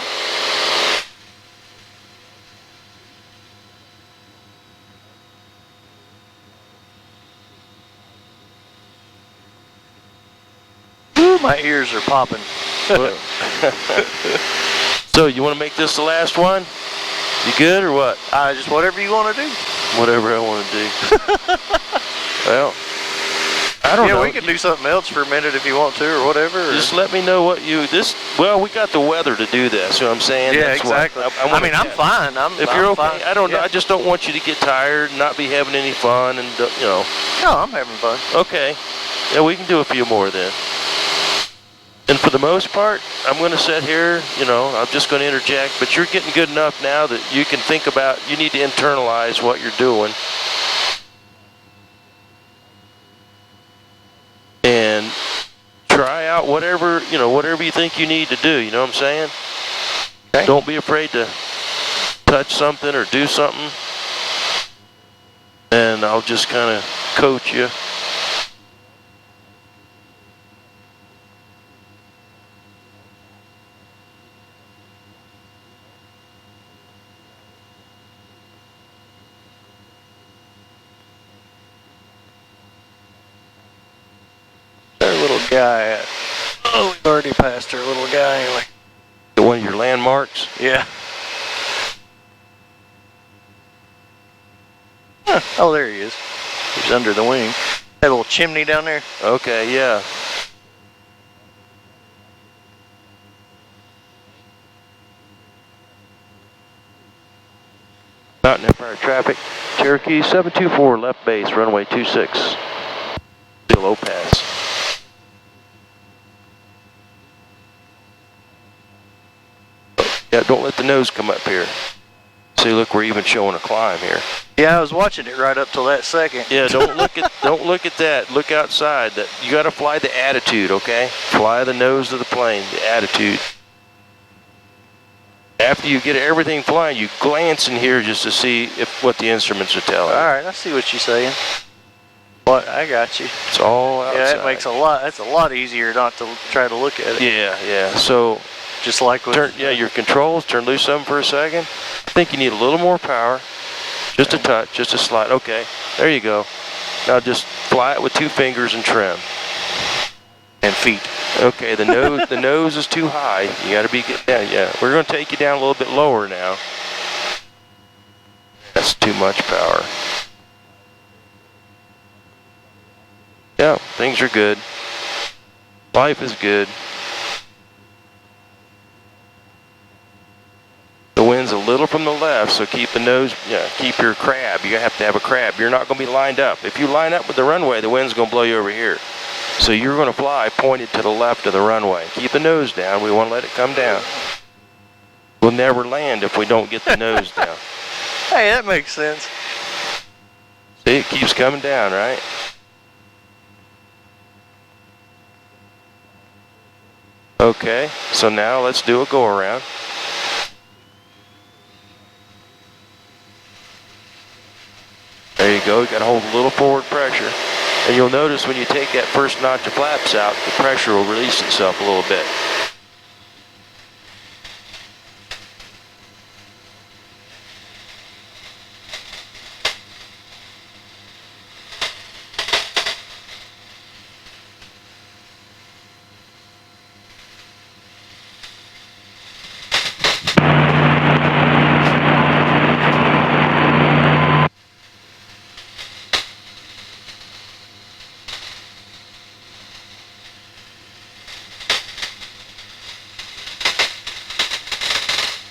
Ooh, my ears are popping. So you want to make this the last one? You good or what? Just whatever you want to do. Whatever I want to do. Well, I don't know. Yeah, we can do something else for a minute if you want to, or whatever. Just let me know what you well, we got the weather to do this. You know what I'm saying? Yeah, That's exactly. I mean, I'm fine. If you're okay, fine. I don't know. Yeah. I just don't want you to get tired and not be having any fun, and you know. No, I'm having fun. Okay. Yeah, we can do a few more then. And for the most part, I'm going to sit here, you know, I'm just going to interject, but you're getting good enough now that you can think about, you need to internalize what you're doing. And try out whatever, you know, whatever you think you need to do, you know what I'm saying? Okay. Don't be afraid to touch something or do something. And I'll just kind of coach you. Guy. Oh, we've already passed our little guy anyway. One of your landmarks? Yeah. Huh. Oh, there he is. He's under the wing. That little chimney down there. Okay, yeah. Mountain Empire traffic. Cherokee 724 left base, runway 26. Still low pass. Yeah, don't let the nose come up here. See, look, we're even showing a climb here. Yeah, I was watching it right up till that second. Yeah, don't look at that. Look outside. That you got to fly the attitude, okay? Fly the nose of the plane, the attitude. After you get everything flying, you glance in here just to see what the instruments are telling you. All right, I see what you're saying. But I got you. It's all outside. Yeah, that's a lot easier not to try to look at it. Yeah. So just like with your controls, turn loose some for a second. I think you need a little more power. Just a touch, just a slide. Okay, there you go. Now just fly it with 2 fingers and trim. And feet. Okay, the nose is too high. You got to be down. Yeah, we're going to take you down a little bit lower now. That's too much power. Yeah, things are good. Life is good. The wind's a little from the left, so keep the nose, keep your crab. You have to have a crab. You're not going to be lined up. If you line up with the runway, the wind's going to blow you over here. So you're going to fly pointed to the left of the runway. Keep the nose down. We want to let it come down. We'll never land if we don't get the nose down. Hey, that makes sense. See, it keeps coming down, right? Okay, so now let's do a go-around. There you go. You got to hold a little forward pressure. And you'll notice when you take that first notch of flaps out, the pressure will release itself a little bit.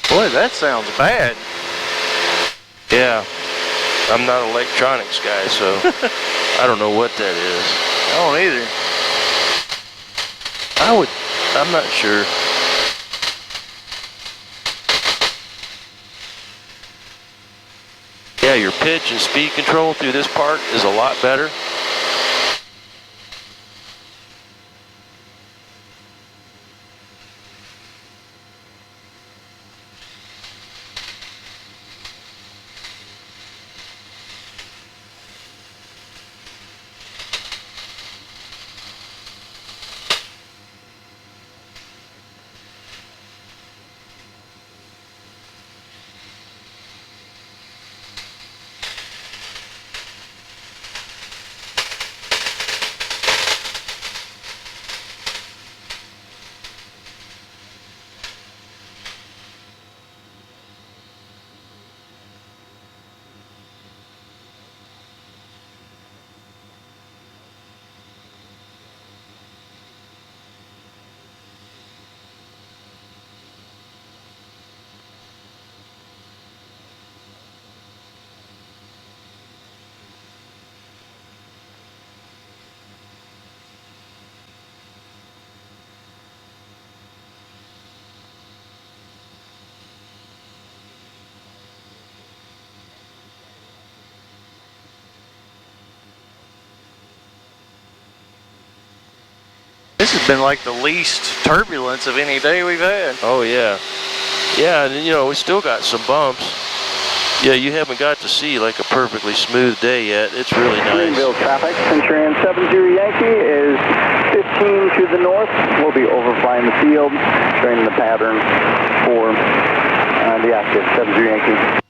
Boy, that sounds bad. Yeah, I'm not an electronics guy, so I don't know what that is. I don't either. I'm not sure. Yeah, your pitch and speed control through this part is a lot better. This has been like the least turbulence of any day we've had. Oh, yeah. Yeah, and we still got some bumps. Yeah, you haven't got to see like a perfectly smooth day yet. It's really nice. Greenville traffic, Centurion 70 Yankee is 15 to the north. We'll be overflying the field, training the pattern for the active 70 Yankee.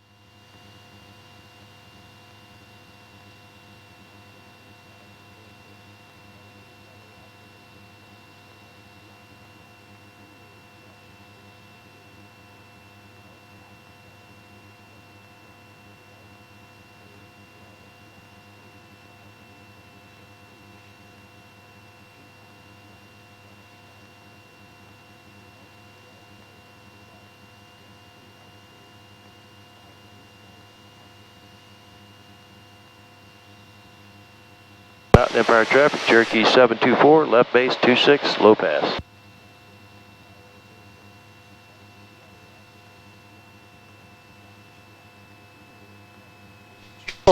Mountain Empire traffic, Cherokee 724, left base 26, low pass.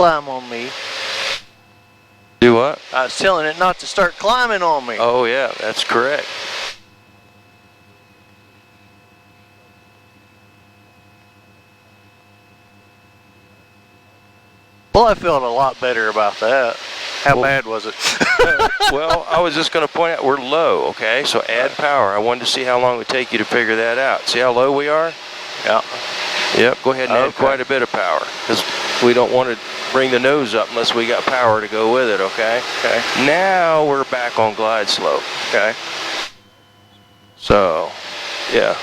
climb on me. Do what? I was telling it not to start climbing on me. Oh yeah, that's correct. Well, I felt a lot better about that. How bad was it? Well, I was just going to point out we're low, okay? So add power. I wanted to see how long it would take you to figure that out. See how low we are? Yeah. Yep, go ahead and add Okay. quite a bit of power because we don't want to bring the nose up unless we got power to go with it, okay? Okay. Now we're back on glide slope. Okay. So, yeah.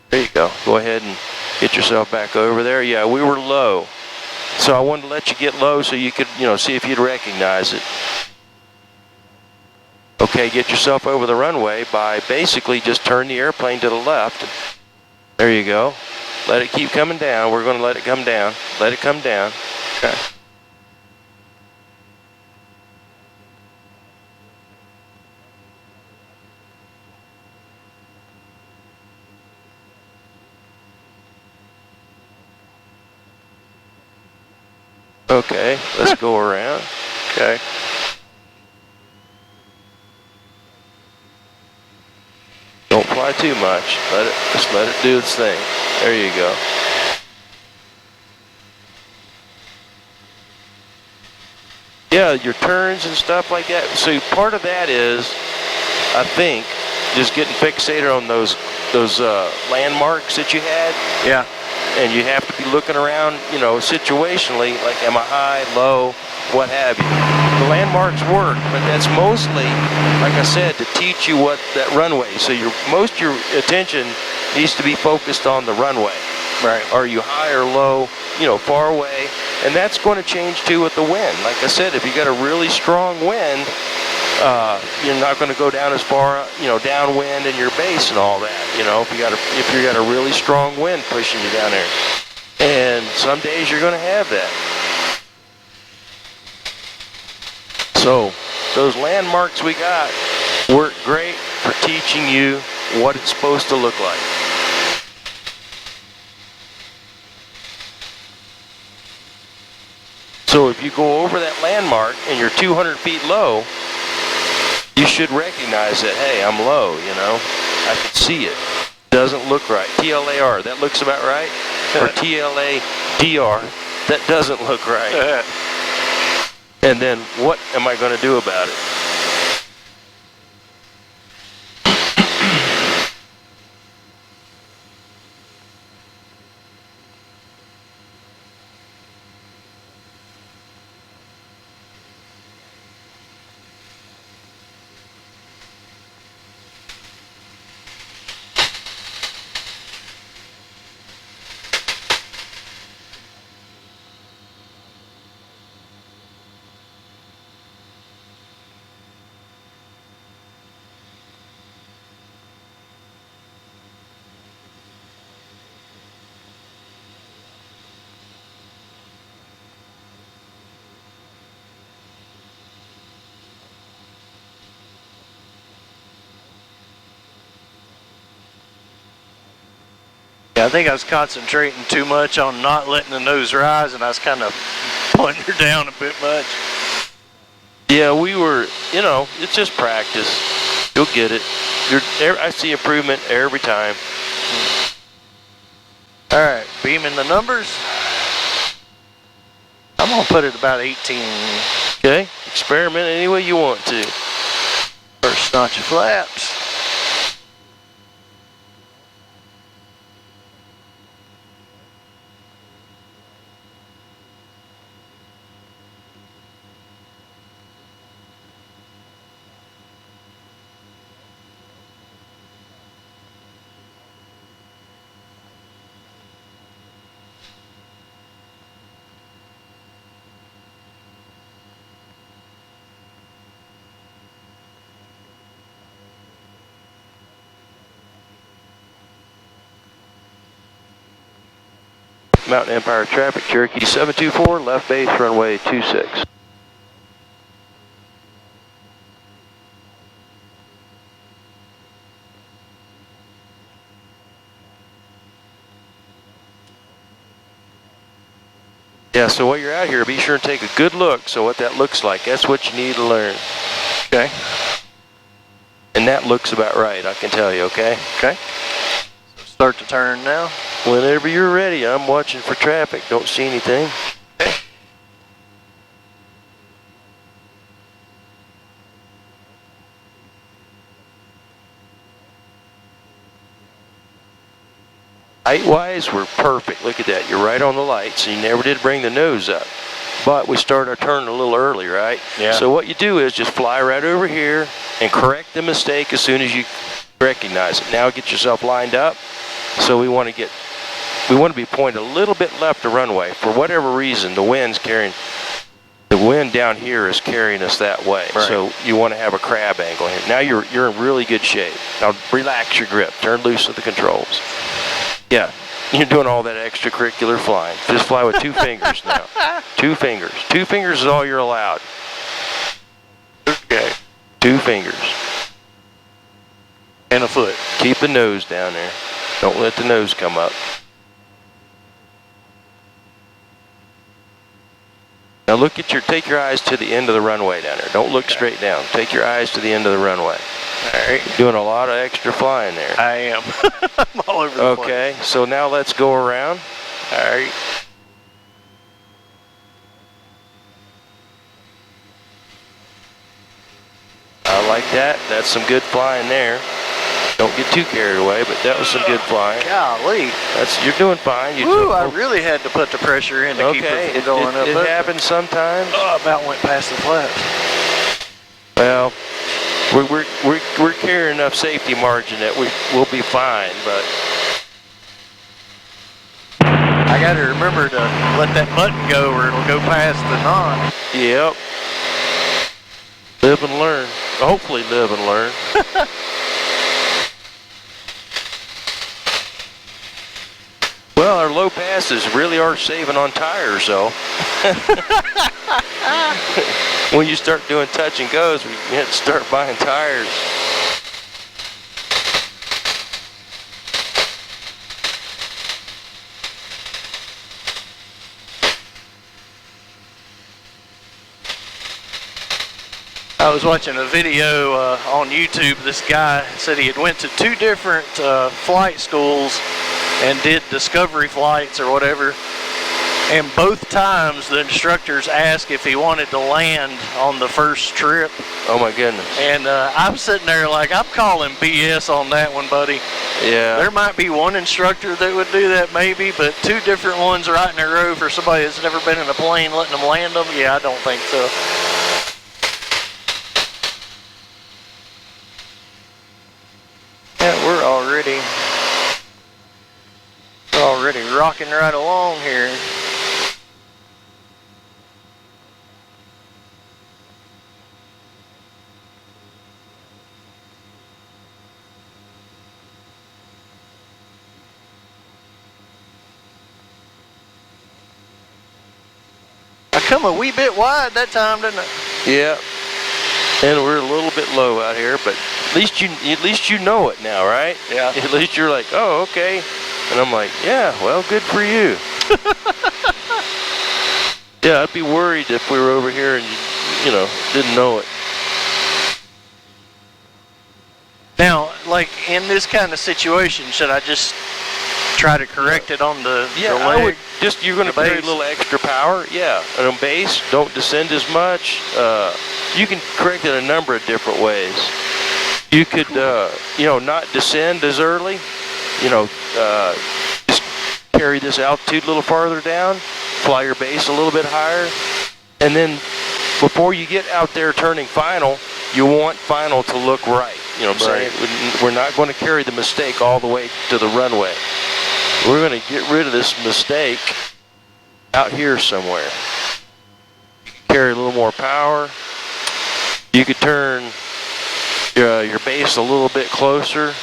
There you go. Go ahead and get yourself back over there. Yeah, we were low. So I wanted to let you get low so you could, see if you'd recognize it. Okay, get yourself over the runway by basically just turn the airplane to the left. There you go. Let it keep coming down. We're going to let it come down. Let it come down. Okay. Okay, let's go around. Okay. Don't fly too much. Just let it do its thing. There you go. Yeah, your turns and stuff like that. So part of that is, I think, just getting fixated on those landmarks that you had. Yeah. And you have to be looking around, situationally, like am I high, low, what have you. The landmarks work, but that's mostly, like I said, to teach you what that runway. So most of your attention needs to be focused on the runway. Right. Are you high or low, far away? And that's going to change too with the wind. Like I said, if you got a really strong wind, you're not going to go down as far, downwind in your base and all that. If you got a really strong wind pushing you down there, and some days you're going to have that. So those landmarks we got work great for teaching you what it's supposed to look like. So if you go over that landmark and you're 200 feet low, you should recognize that, hey, I'm low, I can see it. Doesn't look right. TLAR, that looks about right. Or TLADR, that doesn't look right. And then what am I going to do about it? Yeah, I think I was concentrating too much on not letting the nose rise, and I was kind of putting her down a bit much. Yeah, we were, it's just practice. You'll get it. I see improvement every time. All right, beaming the numbers. I'm going to put it about 18. Okay, experiment any way you want to. First notch of flaps. Mountain Empire traffic, Cherokee 724, left base, runway 26. Yeah, so while you're out here, be sure and take a good look. So what that looks like, that's what you need to learn. Okay. And that looks about right, I can tell you, okay? Okay. So start to turn now. Whenever you're ready, I'm watching for traffic. Don't see anything. Okay. Height-wise, we're perfect. Look at that. You're right on the lights. You never did bring the nose up. But we started our turn a little early, right? Yeah. So what you do is just fly right over here and correct the mistake as soon as you recognize it. Now get yourself lined up. So we want to be pointed a little bit left of runway. For whatever reason, the wind down here is carrying us that way. Right. So you want to have a crab angle here. Now you're in really good shape. Now relax your grip. Turn loose of the controls. Yeah, you're doing all that extracurricular flying. Just fly with 2 fingers now. 2 fingers. 2 fingers is all you're allowed. Okay. 2 fingers. And a foot. Keep the nose down there. Don't let the nose come up. Now look at take your eyes to the end of the runway down there. Don't look straight down. Take your eyes to the end of the runway. All right. You're doing a lot of extra flying there. I am. I'm all over the place. Okay, so now let's go around. All right. I like that. That's some good flying there. Don't get too carried away, but that was some good flying. Golly. You're doing fine. Woo, I really had to put the pressure in to keep it from going up. It happens sometimes. Oh, I about went past the flaps. Well, we're carrying enough safety margin that we'll be fine, but I got to remember to let that button go or it'll go past the knot. yep. Live and learn. Hopefully live and learn. Well, our low passes really are saving on tires, though. When you start doing touch and goes, we have to start buying tires. I was watching a video on YouTube. This guy said he had went to 2 different flight schools and did discovery flights or whatever. And both times the instructors asked if he wanted to land on the first trip. Oh my goodness. And I'm sitting there like, I'm calling BS on that one, buddy. Yeah. There might be one instructor that would do that maybe, but 2 different ones right in a row for somebody that's never been in a plane letting them land them? Yeah, I don't think so. Yeah, we're already rocking right along here. I come a wee bit wide that time, didn't I? Yeah. And we're a little bit low out here, but at least you know it now, right? Yeah. At least you're like, oh, okay. And I'm like, yeah, well, good for you. Yeah, I'd be worried if we were over here and you didn't know it. Now, like in this kind of situation, should I just try to correct it on the Yeah, leg? I would you're going to carry a base? little extra power. Yeah, and on base, don't descend as much. You can correct it a number of different ways. You could, not descend as early. Just carry this altitude a little farther down, fly your base a little bit higher, and then before you get out there turning final, you want final to look right. You know what I'm saying? We're not going to carry the mistake all the way to the runway. We're going to get rid of this mistake out here somewhere. You can carry a little more power. You could turn your base a little bit closer.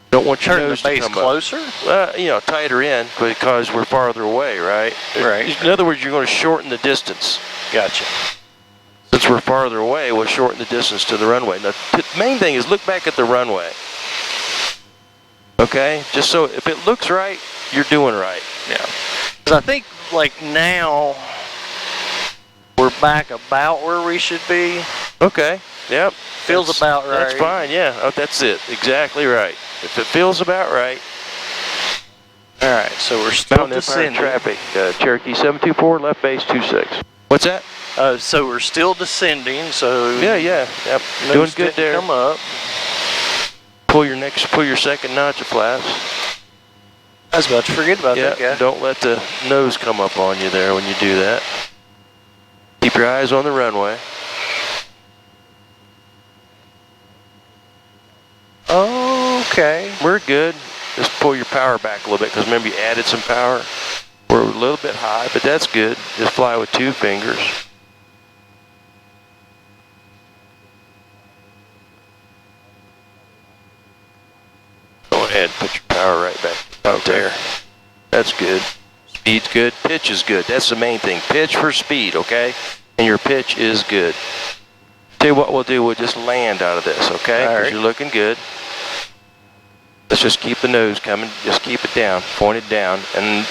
Don't want your Turn the nose base to come closer? up. Tighter in because we're farther away, right? Right. In other words, you're going to shorten the distance. Gotcha. Since we're farther away, we'll shorten the distance to the runway. Now, the main thing is look back at the runway. Okay? Just so if it looks right, you're doing right. Yeah. 'Cause I think like now we're back about where we should be. Okay. Yep. Feels about right. That's fine. Yeah. Oh, that's it. Exactly right. If it feels about right. All right. So we're still Mountain Empire descending. traffic. Cherokee 724, left base 26. What's that? So we're still descending. So Yeah. Yep. nose Doing good didn't there. Come up. Pull your second notch of flaps. I was about to forget about that guy. Don't let the nose come up on you there when you do that. Keep your eyes on the runway. Okay. We're good. Just pull your power back a little bit because remember you added some power. We're a little bit high, but that's good. Just fly with 2 fingers. Go ahead, put your power right back out there. That's good. Speed's good. Pitch is good. That's the main thing. Pitch for speed, okay? And your pitch is good. Tell you what we'll do. We'll just land out of this, okay? Because you're looking good. Let's just keep the nose coming. Just keep it down. Point it down. And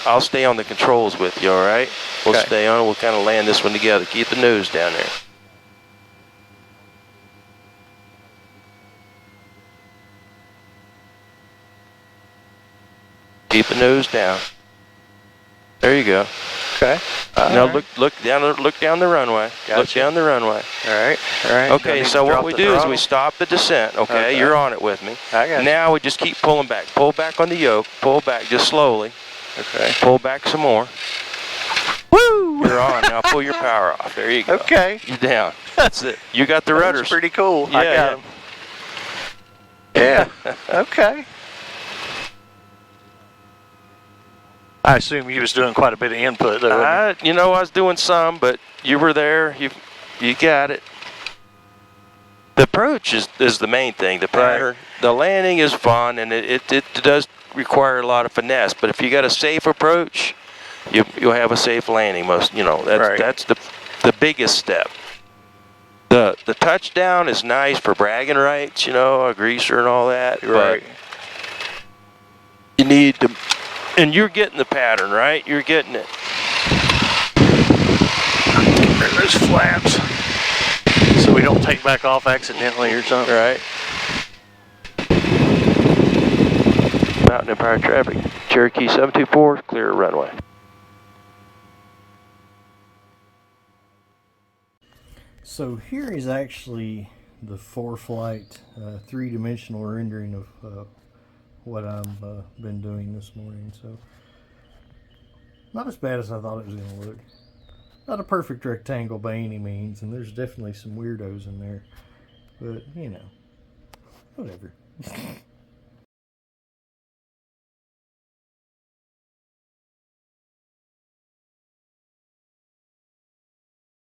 I'll stay on the controls with you, all right? We'll stay on. We'll kind of land this one together. Keep the nose down there. Keep the nose down. There you go. Okay. Now look down the runway. Gotcha. Look down the runway. All right. Okay, so what we do is we stop the descent, okay? You're on it with me. I got you. Now we just keep pulling back. Pull back on the yoke. Pull back just slowly. Okay. Pull back some more. Woo! You're on. Now pull your power off. There you go. Okay. You're down. That's it. You got the rudders. That's pretty cool. Yeah, I got him. Yeah. Okay. I assume you was doing quite a bit of input though. I was doing some, but you were there. You got it. The approach is the main thing. The pattern, the landing is fun, and it does require a lot of finesse. But if you got a safe approach, you'll have a safe landing. That's the biggest step. The touchdown is nice for bragging rights, a greaser and all that. Right. But you need to. And you're getting the pattern, right? You're getting it. Those flaps. So we don't take back off accidentally or something. Right. Mountain Empire traffic. Cherokee 724, clear runway. So here is actually the 4-flight 3-dimensional rendering of what I've been doing this morning. So not as bad as I thought it was going to look. Not a perfect rectangle by any means, and there's definitely some weirdos in there, but whatever.